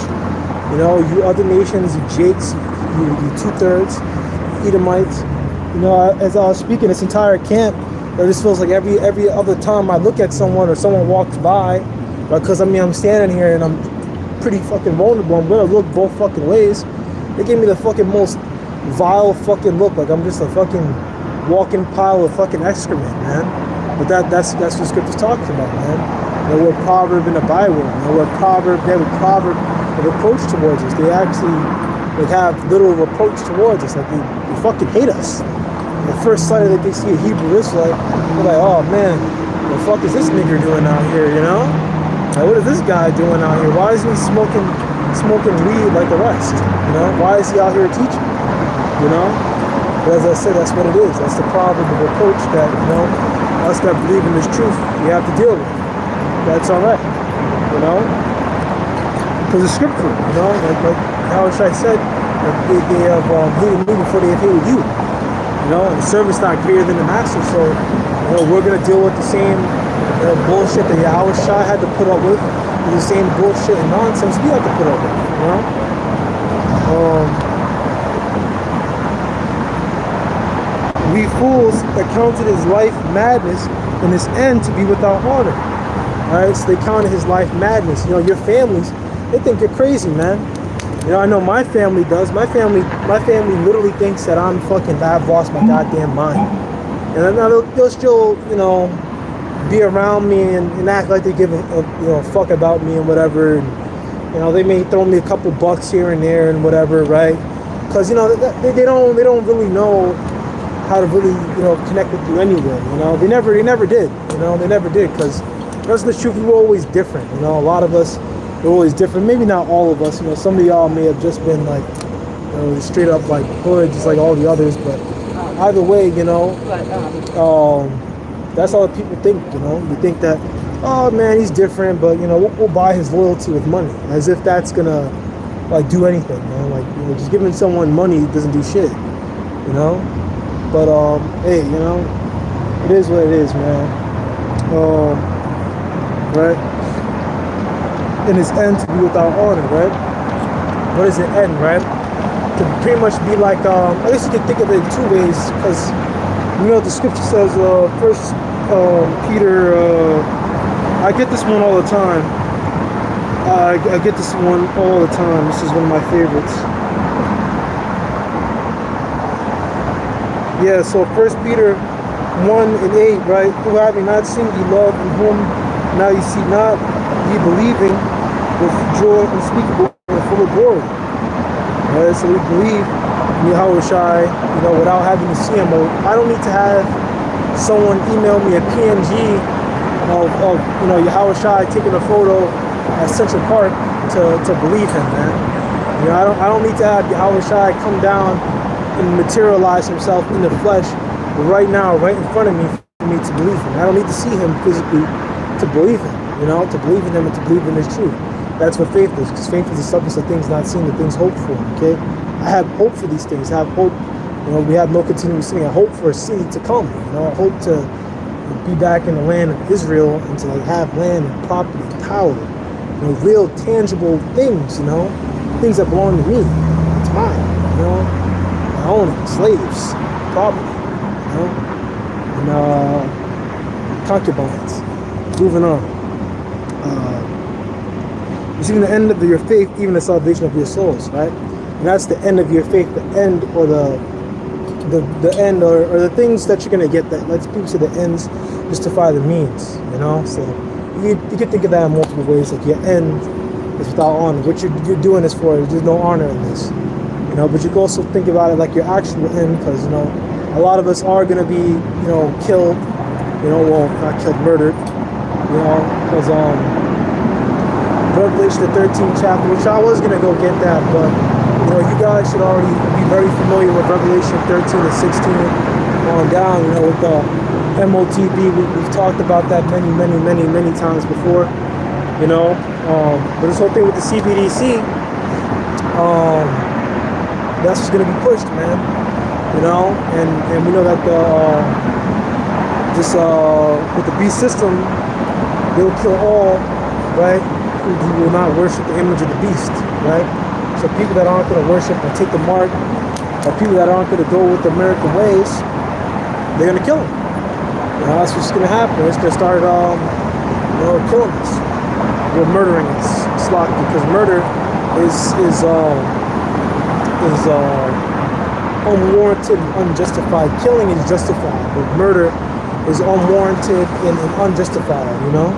You know, you other nations, you Jakes, you two-thirds, Edomites. You know, as I was speaking, this entire camp, it just feels like every other time I look at someone or someone walks by, because I mean, I'm standing here and I'm pretty fucking vulnerable. I'm gonna look both fucking ways. They give me the fucking most vile fucking look, like I'm just a fucking walking pile of fucking excrement, man. But that's what scripture's talking about, man. You know, we're a proverb in the Bible. You know, we're a proverb. They have a proverb of reproach towards us. They actually have literal reproach towards us. Like they fucking hate us. The first sight that they see a Hebrew Israelite, they're like, oh man, what the fuck is this nigger doing out here? You know? Like, what is this guy doing out here? Why isn't he smoking weed like the rest? You know? Why is he out here teaching? You know? But as I said, that's what it is. That's the proverb of reproach that, you know, us that believe in this truth, we have to deal with. That's all right. You know? Because it's scriptural, you know? Like how Shai said, they have hated me before they have hated you. You know, and the servant's not greater than the master, so, you know, we're going to deal with the same bullshit that Yahweh Shai had to put up with, the same bullshit and nonsense we have to put up with, you know? We fools accounted his life madness and his end to be without honor. Alright, so they counted his life madness. You know, your families, they think you're crazy, man. You know, I know my family does. My family literally thinks that I've lost my goddamn mind. And they'll still, you know, be around me and act like they give a fuck about me and whatever. And, you know, they may throw me a couple bucks here and there and whatever, right? Because, you know, they don't really know how to really, you know, connect with you anyway. You know, they never did. You know, they never did, because that's the truth. We were always different. You know, a lot of us were always different. Maybe not all of us. You know, some of y'all may have just been like, you know, straight up like hood, just like all the others. But either way, you know, that's all that people think, you know. We think that, oh man, he's different, but you know, we'll buy his loyalty with money, as if that's gonna like do anything, man. Like, you know, just giving someone money doesn't do shit, you know. But hey, you know, it is what it is, man. Right? In his end to be without honor, right? What is the end, right? To pretty much be like, I guess you can think of it in two ways, because you know the scripture says, First Peter, I get this one all the time. I get this one all the time. This is one of my favorites. Yeah, so First Peter 1:8, right? Who having not seen ye love, in whom now you see not, ye believing with joy unspeakable and full of glory. Right? So we believe in Yahweh Shai, you know, without having to see him. I don't need to have someone email me a PNG of you know, Yahweh Shai taking a photo at Central Park to believe him, man. You know, I don't need to have Yahweh Shai come down and materialize himself in the flesh right now, right in front of me, for me to believe him. I don't need to see him physically to believe him, you know, to believe in him and to believe in his truth. That's what faith is, because faith is the substance of things not seen, the things hoped for, okay? I have hope for these things. I have hope, you know, we have no continuous sinning. I hope for a city to come, you know, I hope to be back in the land of Israel and to like have land and property and power, you know, real tangible things, you know, things that belong to me. It's mine, you know, I own it, slaves, property, you know, and concubines. Moving on. Receiving the end of your faith, even the salvation of your souls, right? And that's the end of your faith, the end, or the end, or the things that you're gonna get. That lets people say the ends justify the means, you know. So you can think of that in multiple ways. Like your end is without honor. What you're doing this for, there's no honor in this, you know. But you can also think about it like your actual end, because you know a lot of us are gonna be, you know, killed, you know, well, not killed, murdered, you know, because Revelation the 13th chapter, which I was gonna go get that, but you know, you guys should already be very familiar with Revelation 13 and 16 on down, you know, with the MOTB. We've talked about that many times before, you know. But this whole thing with the CBDC, that's just gonna be pushed, man. You know, and we know that with the beast system, they'll kill all, right, who will not worship the image of the beast, right? So people that aren't going to worship or take the mark, or people that aren't going to go with the American ways, they're going to kill them. You know, that's what's going to happen. It's going to start, you know, killing us. We're murdering us, sloppy, because murder is unwarranted and unjustified. Killing is justified, but murder is unwarranted and unjustified, you know?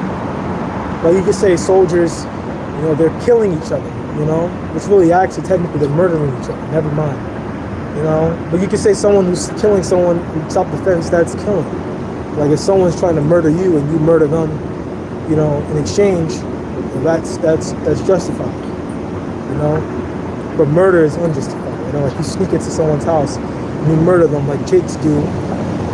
Like you could say soldiers, you know, they're killing each other, you know? Which really actually technically they're murdering each other, never mind. You know? But you could say someone who's killing someone in self-defense, that's killing. Like if someone's trying to murder you and you murder them, you know, in exchange, that's justified, you know? But murder is unjustified, you know? Like you sneak into someone's house and you murder them like Jakes do.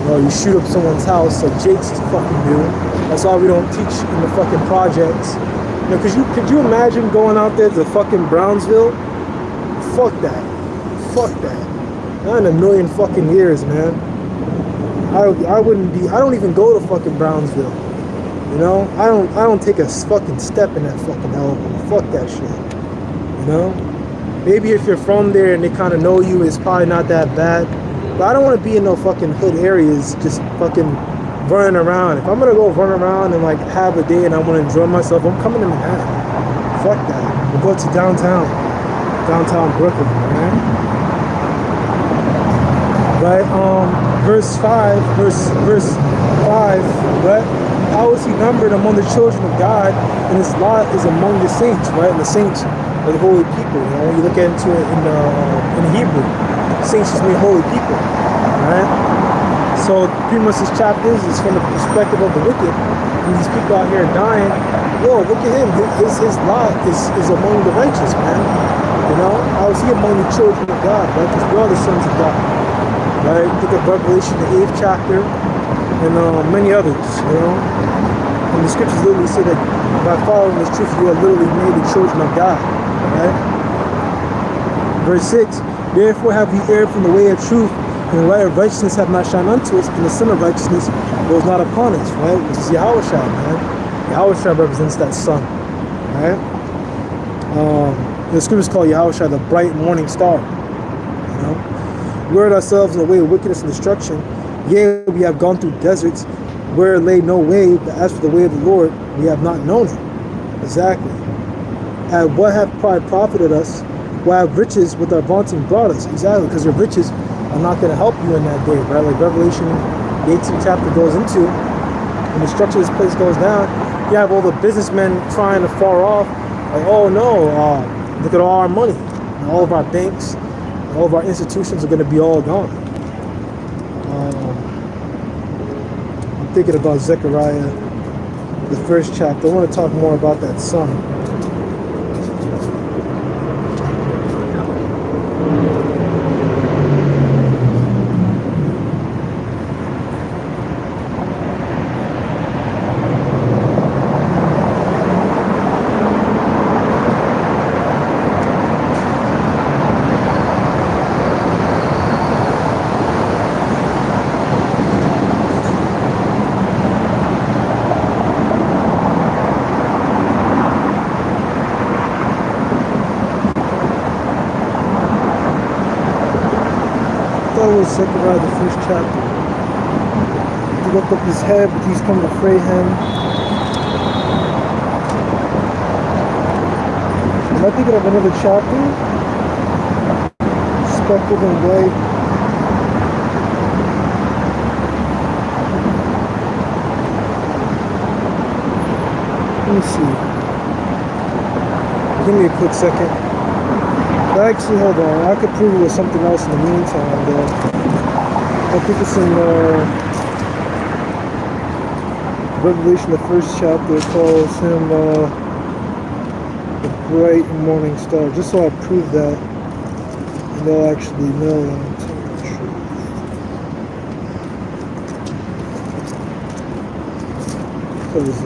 You know, you shoot up someone's house like Jakes fucking do. That's why we don't teach in the fucking projects. You know, could you imagine going out there to fucking Brownsville? Fuck that. Fuck that. Not in a million fucking years, man. I don't even go to fucking Brownsville. You know? I don't take a fucking step in that fucking hell. Fuck that shit. You know? Maybe if you're from there and they kind of know you, it's probably not that bad. But I don't want to be in no fucking hood areas just fucking running around. If I'm gonna go run around and like have a day and I want to enjoy myself, I'm coming to Manhattan. Fuck that. We'll go to downtown Brooklyn, man. Right? Verse 5, right? How is he numbered among the children of God, and his lot is among the saints, right? And the saints are the holy people. You know, when you look into it in Hebrew, saints just mean holy people, right? So pretty much this chapter is from the perspective of the wicked, and these people out here dying. Yo, look at him. His lot is among the righteous, man. You know, how is he among the children of God, right? Because we are the sons of God. right? Think of Revelation, the 8th chapter, and many others, you know. And the scriptures literally say that by following this truth, you are literally made the children of God, right? Verse 6, therefore have we erred from the way of truth, and the light of righteousness have not shined unto us, and the sun of righteousness was not upon us, right? Which is Yahushua, man. Yahushua represents that sun, right? The scriptures call Yahushua the bright morning star, you know. We erred ourselves in the way of wickedness and destruction. Yea, we have gone through deserts where lay no way, but as for the way of the Lord, we have not known it. Exactly. And what have pride profited us? What have riches with our vaunting brought us? Exactly, because your riches are not going to help you in that day, right? Like Revelation, the 18th chapter goes into, when the structure of this place goes down, you have all the businessmen trying to far off, like, oh no, look at all our money, and all of our banks, and all of our institutions are going to be all gone. I'm thinking about Zechariah, the 1st chapter. I want to talk more about that sun. Zechariah, the 1st chapter. He lift up his head, but he's come to fray him. Am I thinking of another chapter? Speckled and white. Let me see. Give me a quick second. Actually, hold on. I could prove it with something else in the meantime, though. I think it's in Revelation, the 1st chapter. It calls him the bright morning star. Just so I prove that, and they'll actually know that I'm telling the truth. Because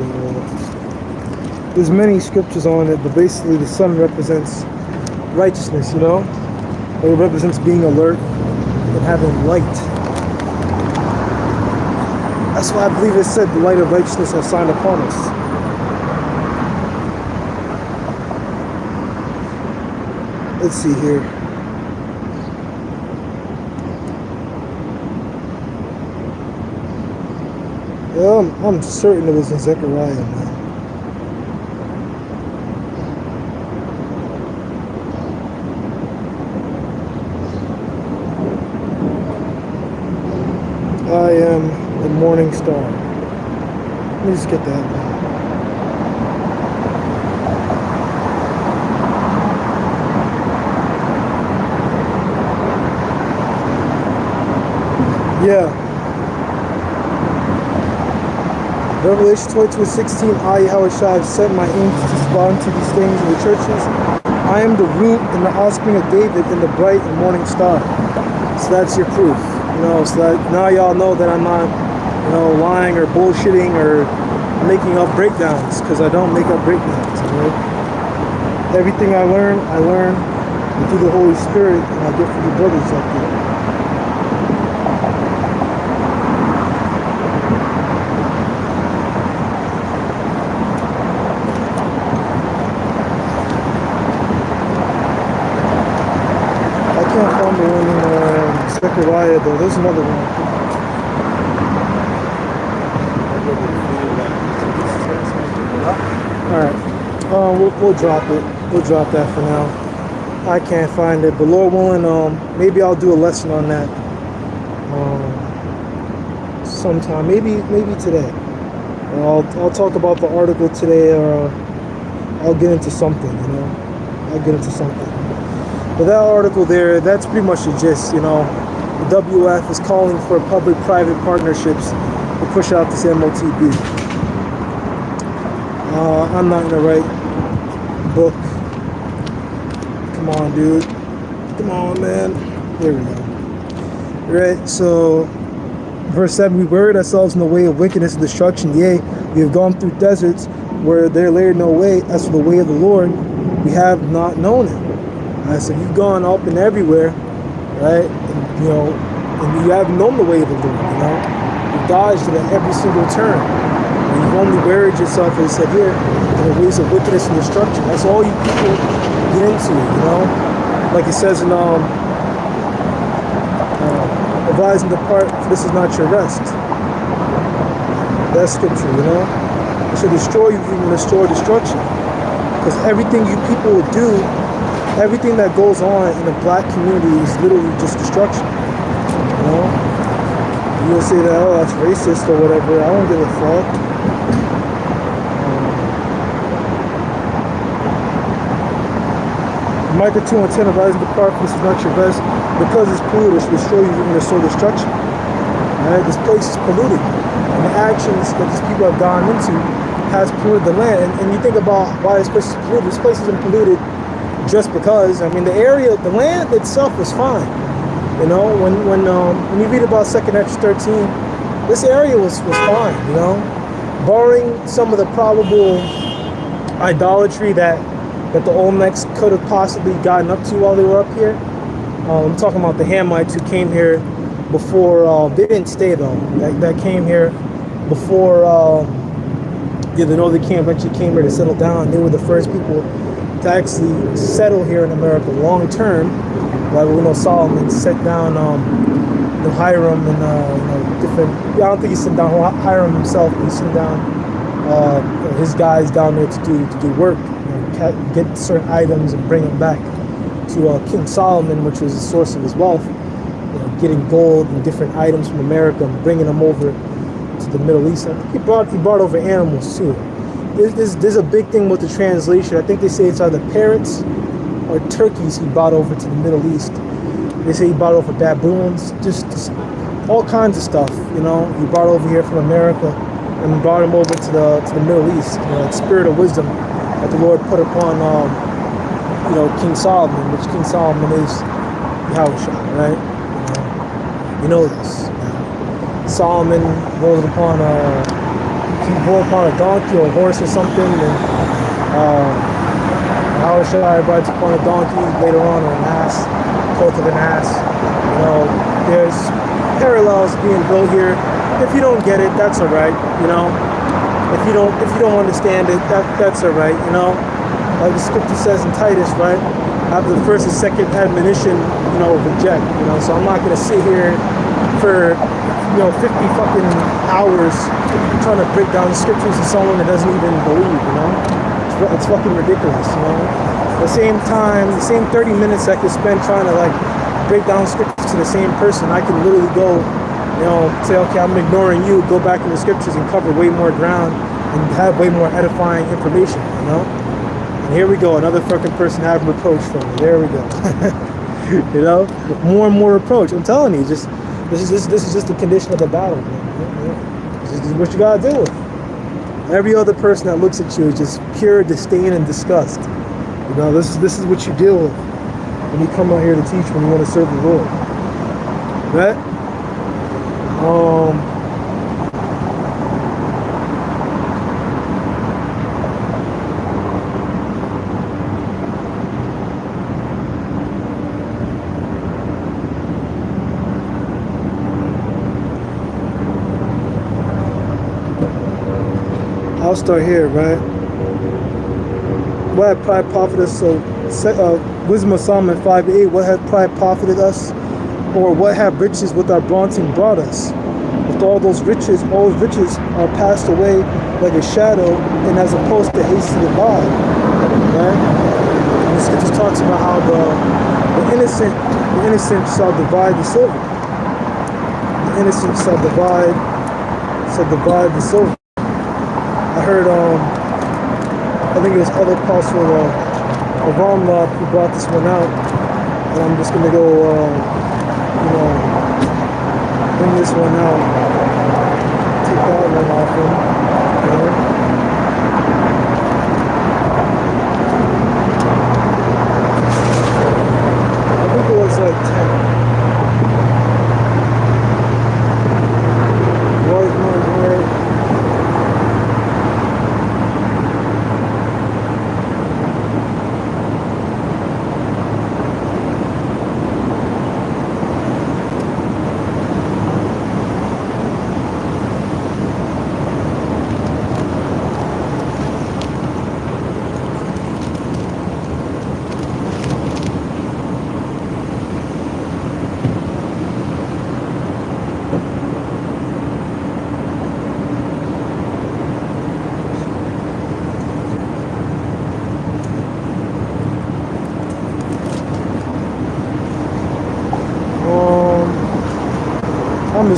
there's many scriptures on it, but basically the sun represents righteousness, you know? It represents being alert and having light. That's why I believe it said the light of righteousness has shined upon us. Let's see here. Yeah, I'm certain it was in Zechariah, man. I am the morning star. Let me just get that. Yeah. Revelation 22:16. I, Yahushua, have sent my angels to respond to these things in the churches. I am the root and the offspring of David and the bright and morning star. So that's your proof. You know, so that now y'all know that I'm not, you know, lying or bullshitting or making up breakdowns, because I don't make up breakdowns, right? Everything I learn through the Holy Spirit, and I get from the brothers up there. I can't find the one in Zechariah, though. There's another one. Alright, we'll drop it. We'll drop that for now. I can't find it, but Lord willing, maybe I'll do a lesson on that sometime. Maybe today. I'll talk about the article today, or I'll get into something. You know, I'll get into something. But that article there, that's pretty much the gist. You know, the WF is calling for public-private partnerships to push out this MOTB. I'm not gonna write book. Come on, dude. Come on, man. There we go. Right, so verse 7, we buried ourselves in the way of wickedness and destruction. Yea, we have gone through deserts where there lay no way. As for the way of the Lord, we have not known it. Right, so you've gone up and everywhere, right? And, you know, and you haven't known the way of the Lord, you know? You've dodged it at every single turn. And you've only buried yourself, as I said here, in the ways of wickedness and destruction. That's all you people get into, you know? Like it says in arise and depart, for this is not your rest. That's scripture, you know? It shall destroy you, even restore destruction. Because everything you people would do, everything that goes on in the black community is literally just destruction. You know? You'll say that, oh, that's racist or whatever. I don't give a fuck. Micah 2:10, arise and depart, for this is not your rest. Because it's polluted, it shall destroy you, even restore destruction. Alright, this place is polluted. And the actions that these people have gone into has polluted the land. And you think about why this place is polluted. This place isn't polluted just because. I mean, the area, the land itself was fine. You know, when you read about 2nd Esdras 13, this area was fine, you know. Barring some of the probable idolatry that the Olmecs could have possibly gotten up to while they were up here. I'm talking about the Hamites who came here before, they didn't stay though, that came here before, the Northern Kingdom eventually came here to settle down. They were the first people to actually settle here in America long term. Like we know Solomon set down Hiram and different, I don't think he sent down Hiram himself, but he sent down his guys down there to do work, get certain items and bring them back to King Solomon, which was the source of his wealth, getting gold and different items from America and bringing them over to the Middle East. I think he brought over animals too. There's a big thing with the translation. I think they say it's either parrots or turkeys he brought over to the Middle East. They say he brought over baboons, just all kinds of stuff. You know, he brought over here from America and brought him over to the Middle East. You know, that spirit of wisdom that the Lord put upon King Solomon, which King Solomon is Yahushua, right? You know this. Solomon rode upon a donkey or a horse or something, and Yahushua rides upon a donkey later on, or an ass, colt of an ass. You know, there's parallels being built here. If you don't get it, that's all right. You know, if you don't understand it, that's all right. You know, like the scripture says in Titus, right? After the first and second admonition, reject. You know, so I'm not gonna sit here for 50 fucking hours trying to break down the scriptures to someone that doesn't even believe. You know, it's fucking ridiculous. You know, at the same time, the same 30 minutes I could spend trying to break down scriptures to the same person, I can literally go, say, okay, I'm ignoring you, go back in the scriptures and cover way more ground and have way more edifying information, And here we go, another fucking person having reproach from me. There we go. More and more reproach. I'm telling you, this is just the condition of the battle, man. This is what you gotta deal with. Every other person that looks at you is just pure disdain and disgust. This is what you deal with when you come out here to teach, when you want to serve the Lord. Right? I'll start here, right? What had pride profited us? So, Wisdom of Solomon 5:8. What had pride profited us? Or what have riches with our vaunting brought us? With all those riches are passed away like a shadow, and as opposed to hastening by. Right? And this just talks about how the innocent shall divide the silver. The innocent shall divide the silver. I heard, I think it was other apostle of Ramla who brought this one out, and I'm just gonna go, bring this one out, take that one off him, I think it was 10.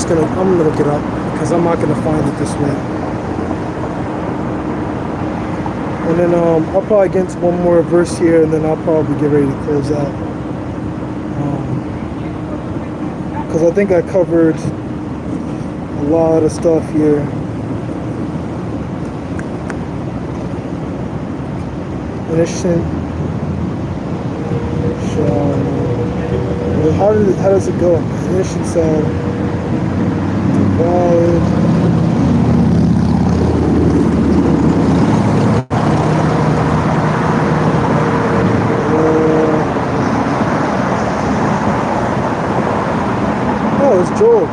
I'm gonna look it up because I'm not gonna find it this way. And then I'll probably get into one more verse here, and then I'll probably get ready to close out. Because I think I covered a lot of stuff here. Innocent shall. How does it go? Innocent shall divide. Oh, it's Joel. I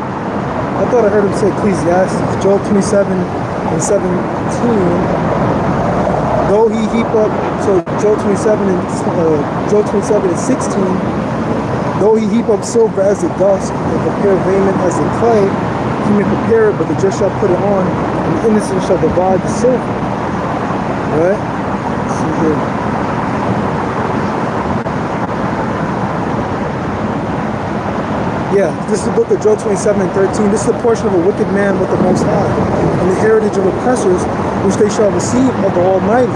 thought I heard him say Ecclesiastes. Joel 27:17. Though he heap up, so Joel 27:16. Though he heap up silver as the dust, and prepare raiment as the clay, he may prepare it, but the just shall put it on, and the innocent shall divide the silver. Right? Let's see here. Yeah, this is the book of Joel 27:13. This is the portion of a wicked man with the Most High, and the heritage of oppressors, which they shall receive of the Almighty.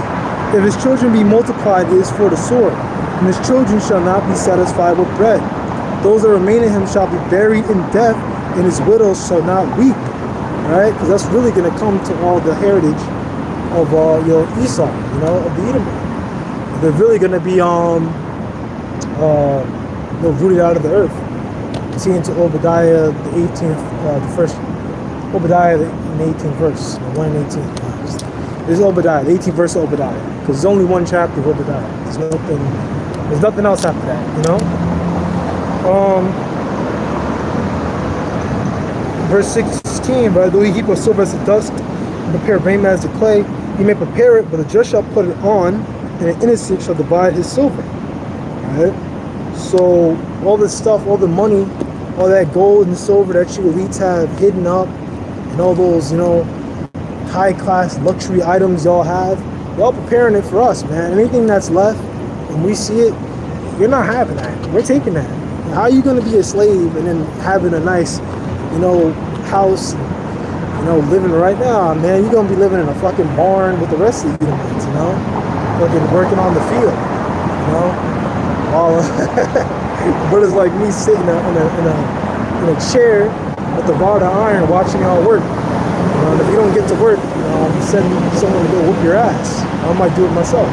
If his children be multiplied, it is for the sword, and his children shall not be satisfied with bread. Those that remain in him shall be buried in death, and his widows shall not weep. Right? Because that's really going to come to all the heritage of Esau, of the Edomite. They're really going to be rooted out of the earth. See into Obadiah the 18th, the first Obadiah in the 18th verse, 1:18. This is Obadiah, the 18th verse of Obadiah, because there's only one chapter of Obadiah. There's nothing else after that, Verse 16, right? Though he heap of silver as the dust, and prepare raiment as the clay, he may prepare it, but the just shall put it on, and the innocent shall divide his silver. Right? So all this stuff, all the money, all that gold and silver that you elites have hidden up, and all those, high-class luxury items y'all have, y'all preparing it for us, man. Anything that's left, and we see it, you're not having that. We're taking that. How are you going to be a slave and then having a nice, house, living right now, man? You're going to be living in a fucking barn with the rest of the Edomites, fucking working on the field, while brothers like me sitting in a chair with the rod of iron watching y'all work. And if you don't get to work, you send someone to go whoop your ass. I might do it myself.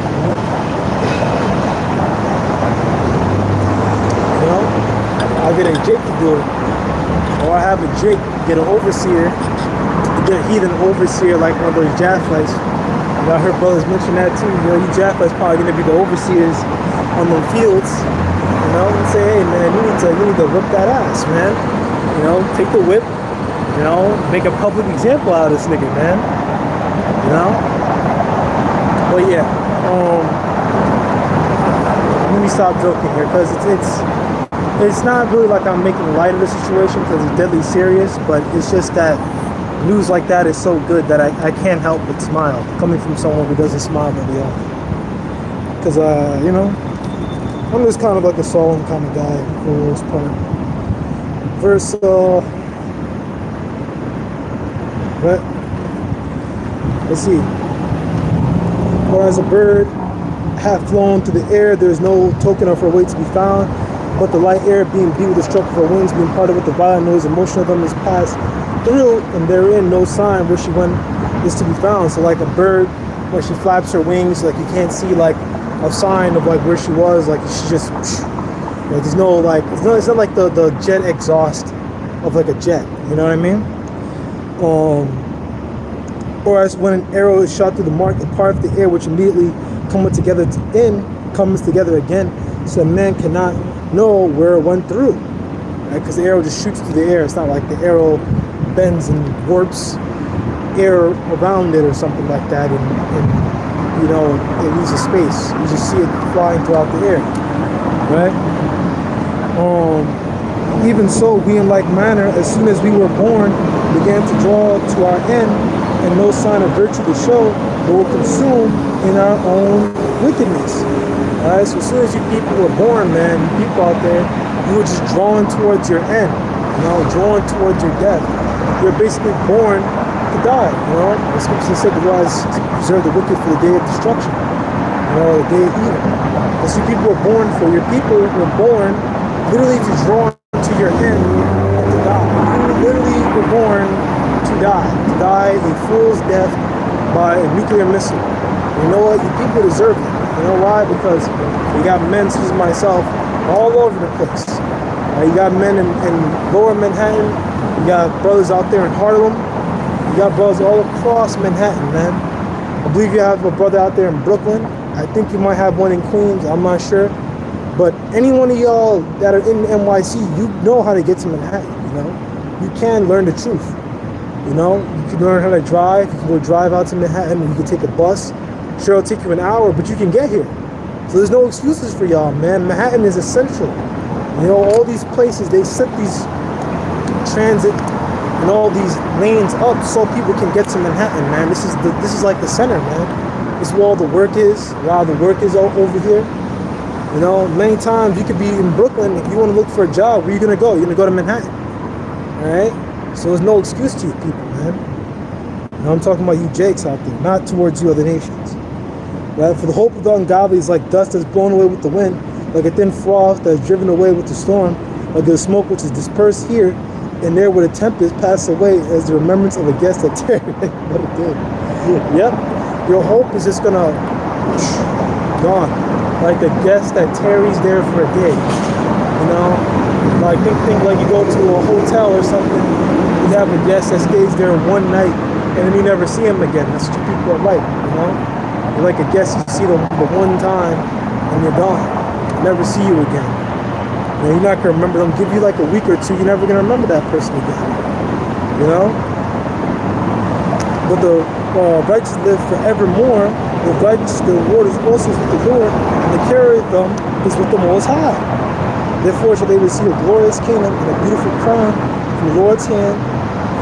I'll get a Jake to do it. Or I have a Jake get an overseer, get a heathen overseer like one of those Japhites. I heard brothers mention that too. You Japhites probably gonna be the overseers on the fields. And say, hey man, you need to whip that ass, man. Take the whip. Make a public example out of this nigga, man. But yeah, let me stop joking here, because it's not really like I'm making light of the situation, because it's deadly serious, but it's just that news like that is so good that I can't help but smile, coming from someone who doesn't smile very often. Because, I'm just kind of like a solemn kind of guy for the most part. Verse, let's see. For as a bird hath flown to the air, there is no token of her way to be found, but the light air being beat with the stroke of her wings, being parted with the violent noise and motion of them is passed through, and therein no sign where she went is to be found. So like a bird, when she flaps her wings, like you can't see like a sign of like where she was, like she just, there's no like, it's not like the jet exhaust of like a jet, you know what I mean? Or as when an arrow is shot through the mark, the part of the air which immediately comes together again, so a man cannot know where it went through, right? Because the arrow just shoots through the air. It's not like the arrow bends and warps air around it or something like that, and it loses space. You just see it flying throughout the air, right? Even so, we in like manner, as soon as we were born, began to draw to our end, and no sign of virtue to show, but were consumed in our own wickedness. Alright, so as soon as you people were born, man, you people out there, you were just drawing towards your end. drawn towards your death. You're basically born to die, The scripture said the Lord has preserved the wicked for the day of destruction, the day of evil. That's what people were born for. Your people were born literally to draw to your end and to die. You literally were born to die a fool's death by a nuclear missile. You know what? You people deserve it. You know why? Because you got men such as myself all over the place. You got men in lower Manhattan. You got brothers out there in Harlem. You got brothers all across Manhattan, man. I believe you have a brother out there in Brooklyn. I think you might have one in Queens. I'm not sure. But any one of y'all that are in NYC, you know how to get to Manhattan, You can learn the truth. You can learn how to drive. You can go drive out to Manhattan and you can take a bus. Sure, it'll take you an hour, but you can get here. So there's no excuses for y'all, man. Manhattan is essential. All these places, they set these transit and all these lanes up so people can get to Manhattan, man. This is like the center, man. This is where all the work is. A lot of the work is over here. Many times you could be in Brooklyn. If you want to look for a job, where are you going to go? You're going to go to Manhattan. All right? So there's no excuse to you people, man. I'm talking about you Jakes out there, not towards you other nations. Right? For the hope of the ungodly is like dust that's blown away with the wind, like a thin froth that is driven away with the storm, like the smoke which is dispersed here and there with a tempest pass away as the remembrance of a guest that tarried. What it did. Yep. Your hope is just gonna gone. Like a guest that tarries there for a day. Like think like you go to a hotel or something, you have a guest that stays there one night and then you never see him again. That's what people are like, You're like a guest, you see them the one time and you're gone. Never see you again. You're not gonna remember them. Give you like a week or two, you're never gonna remember that person again. But the righteous live forevermore. The Lord is also with the Lord, and the carry of them is with the Most High. Therefore shall they receive a glorious kingdom and a beautiful crown from the Lord's hand.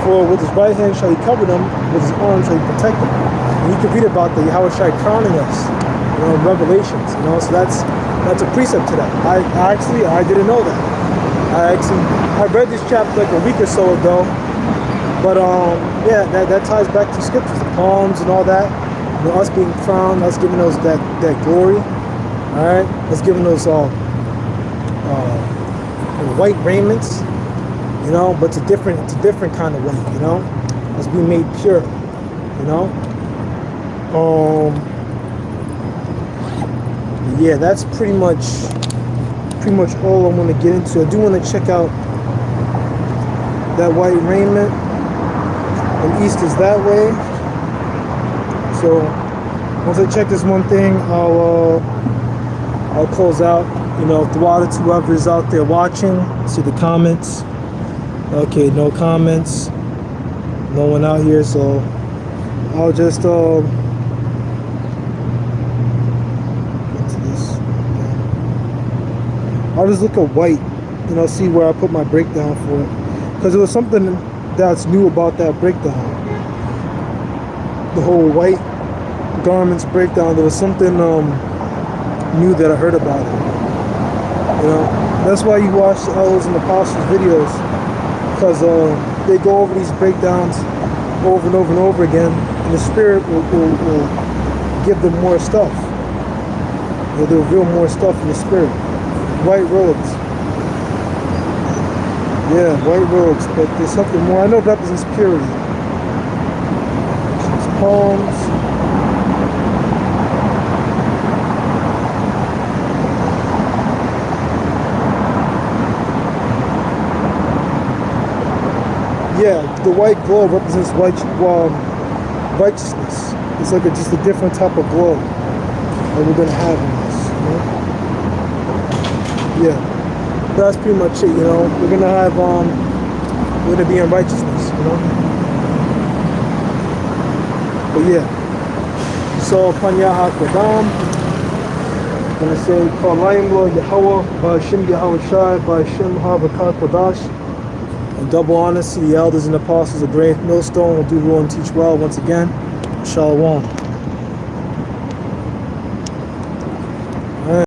For with his right hand shall he cover them, with his arm shall he protect them. And you can read about the Yahweh Shai crowning us, in Revelations. So that's a precept to that. I didn't know that. I read this chapter like a week or so ago. But yeah, that ties back to scriptures, the palms and all that. Us being crowned, us giving us that glory. All right, us giving us white raiments. But it's a different kind of way. Us being made pure. Yeah, that's pretty much all I want to get into. I do want to check out that white raiment. And east is that way. So once I check this one thing, I'll close out. Throughout it to whoever's out there watching. See the comments. Okay, no comments. No one out here, so I'll just I'll just look at white, see where I put my breakdown for it. Because there was something that's new about that breakdown. The whole white garments breakdown, there was something new that I heard about it. That's why you watch the Elders and Apostles videos. Because they go over these breakdowns over and over and over again. And the Spirit will give them more stuff. They'll reveal more stuff in the Spirit. White robes. Yeah, white robes, but there's something more. I know it represents purity. It's palms. Yeah, the white glow represents righteousness. It's like just a different type of glow that we're going to have in this. Yeah, that's pretty much it. We're going to have, we're going to be in righteousness, But yeah, so Panya HaKadam, I'm going to say, Kalayim Lo Yahweh, Ba'ashem Yahweh Shai, Ba'ashem HaVakat Kodash. And double honors to the elders and apostles of Great Millstone will do well and teach well once again. Shalom.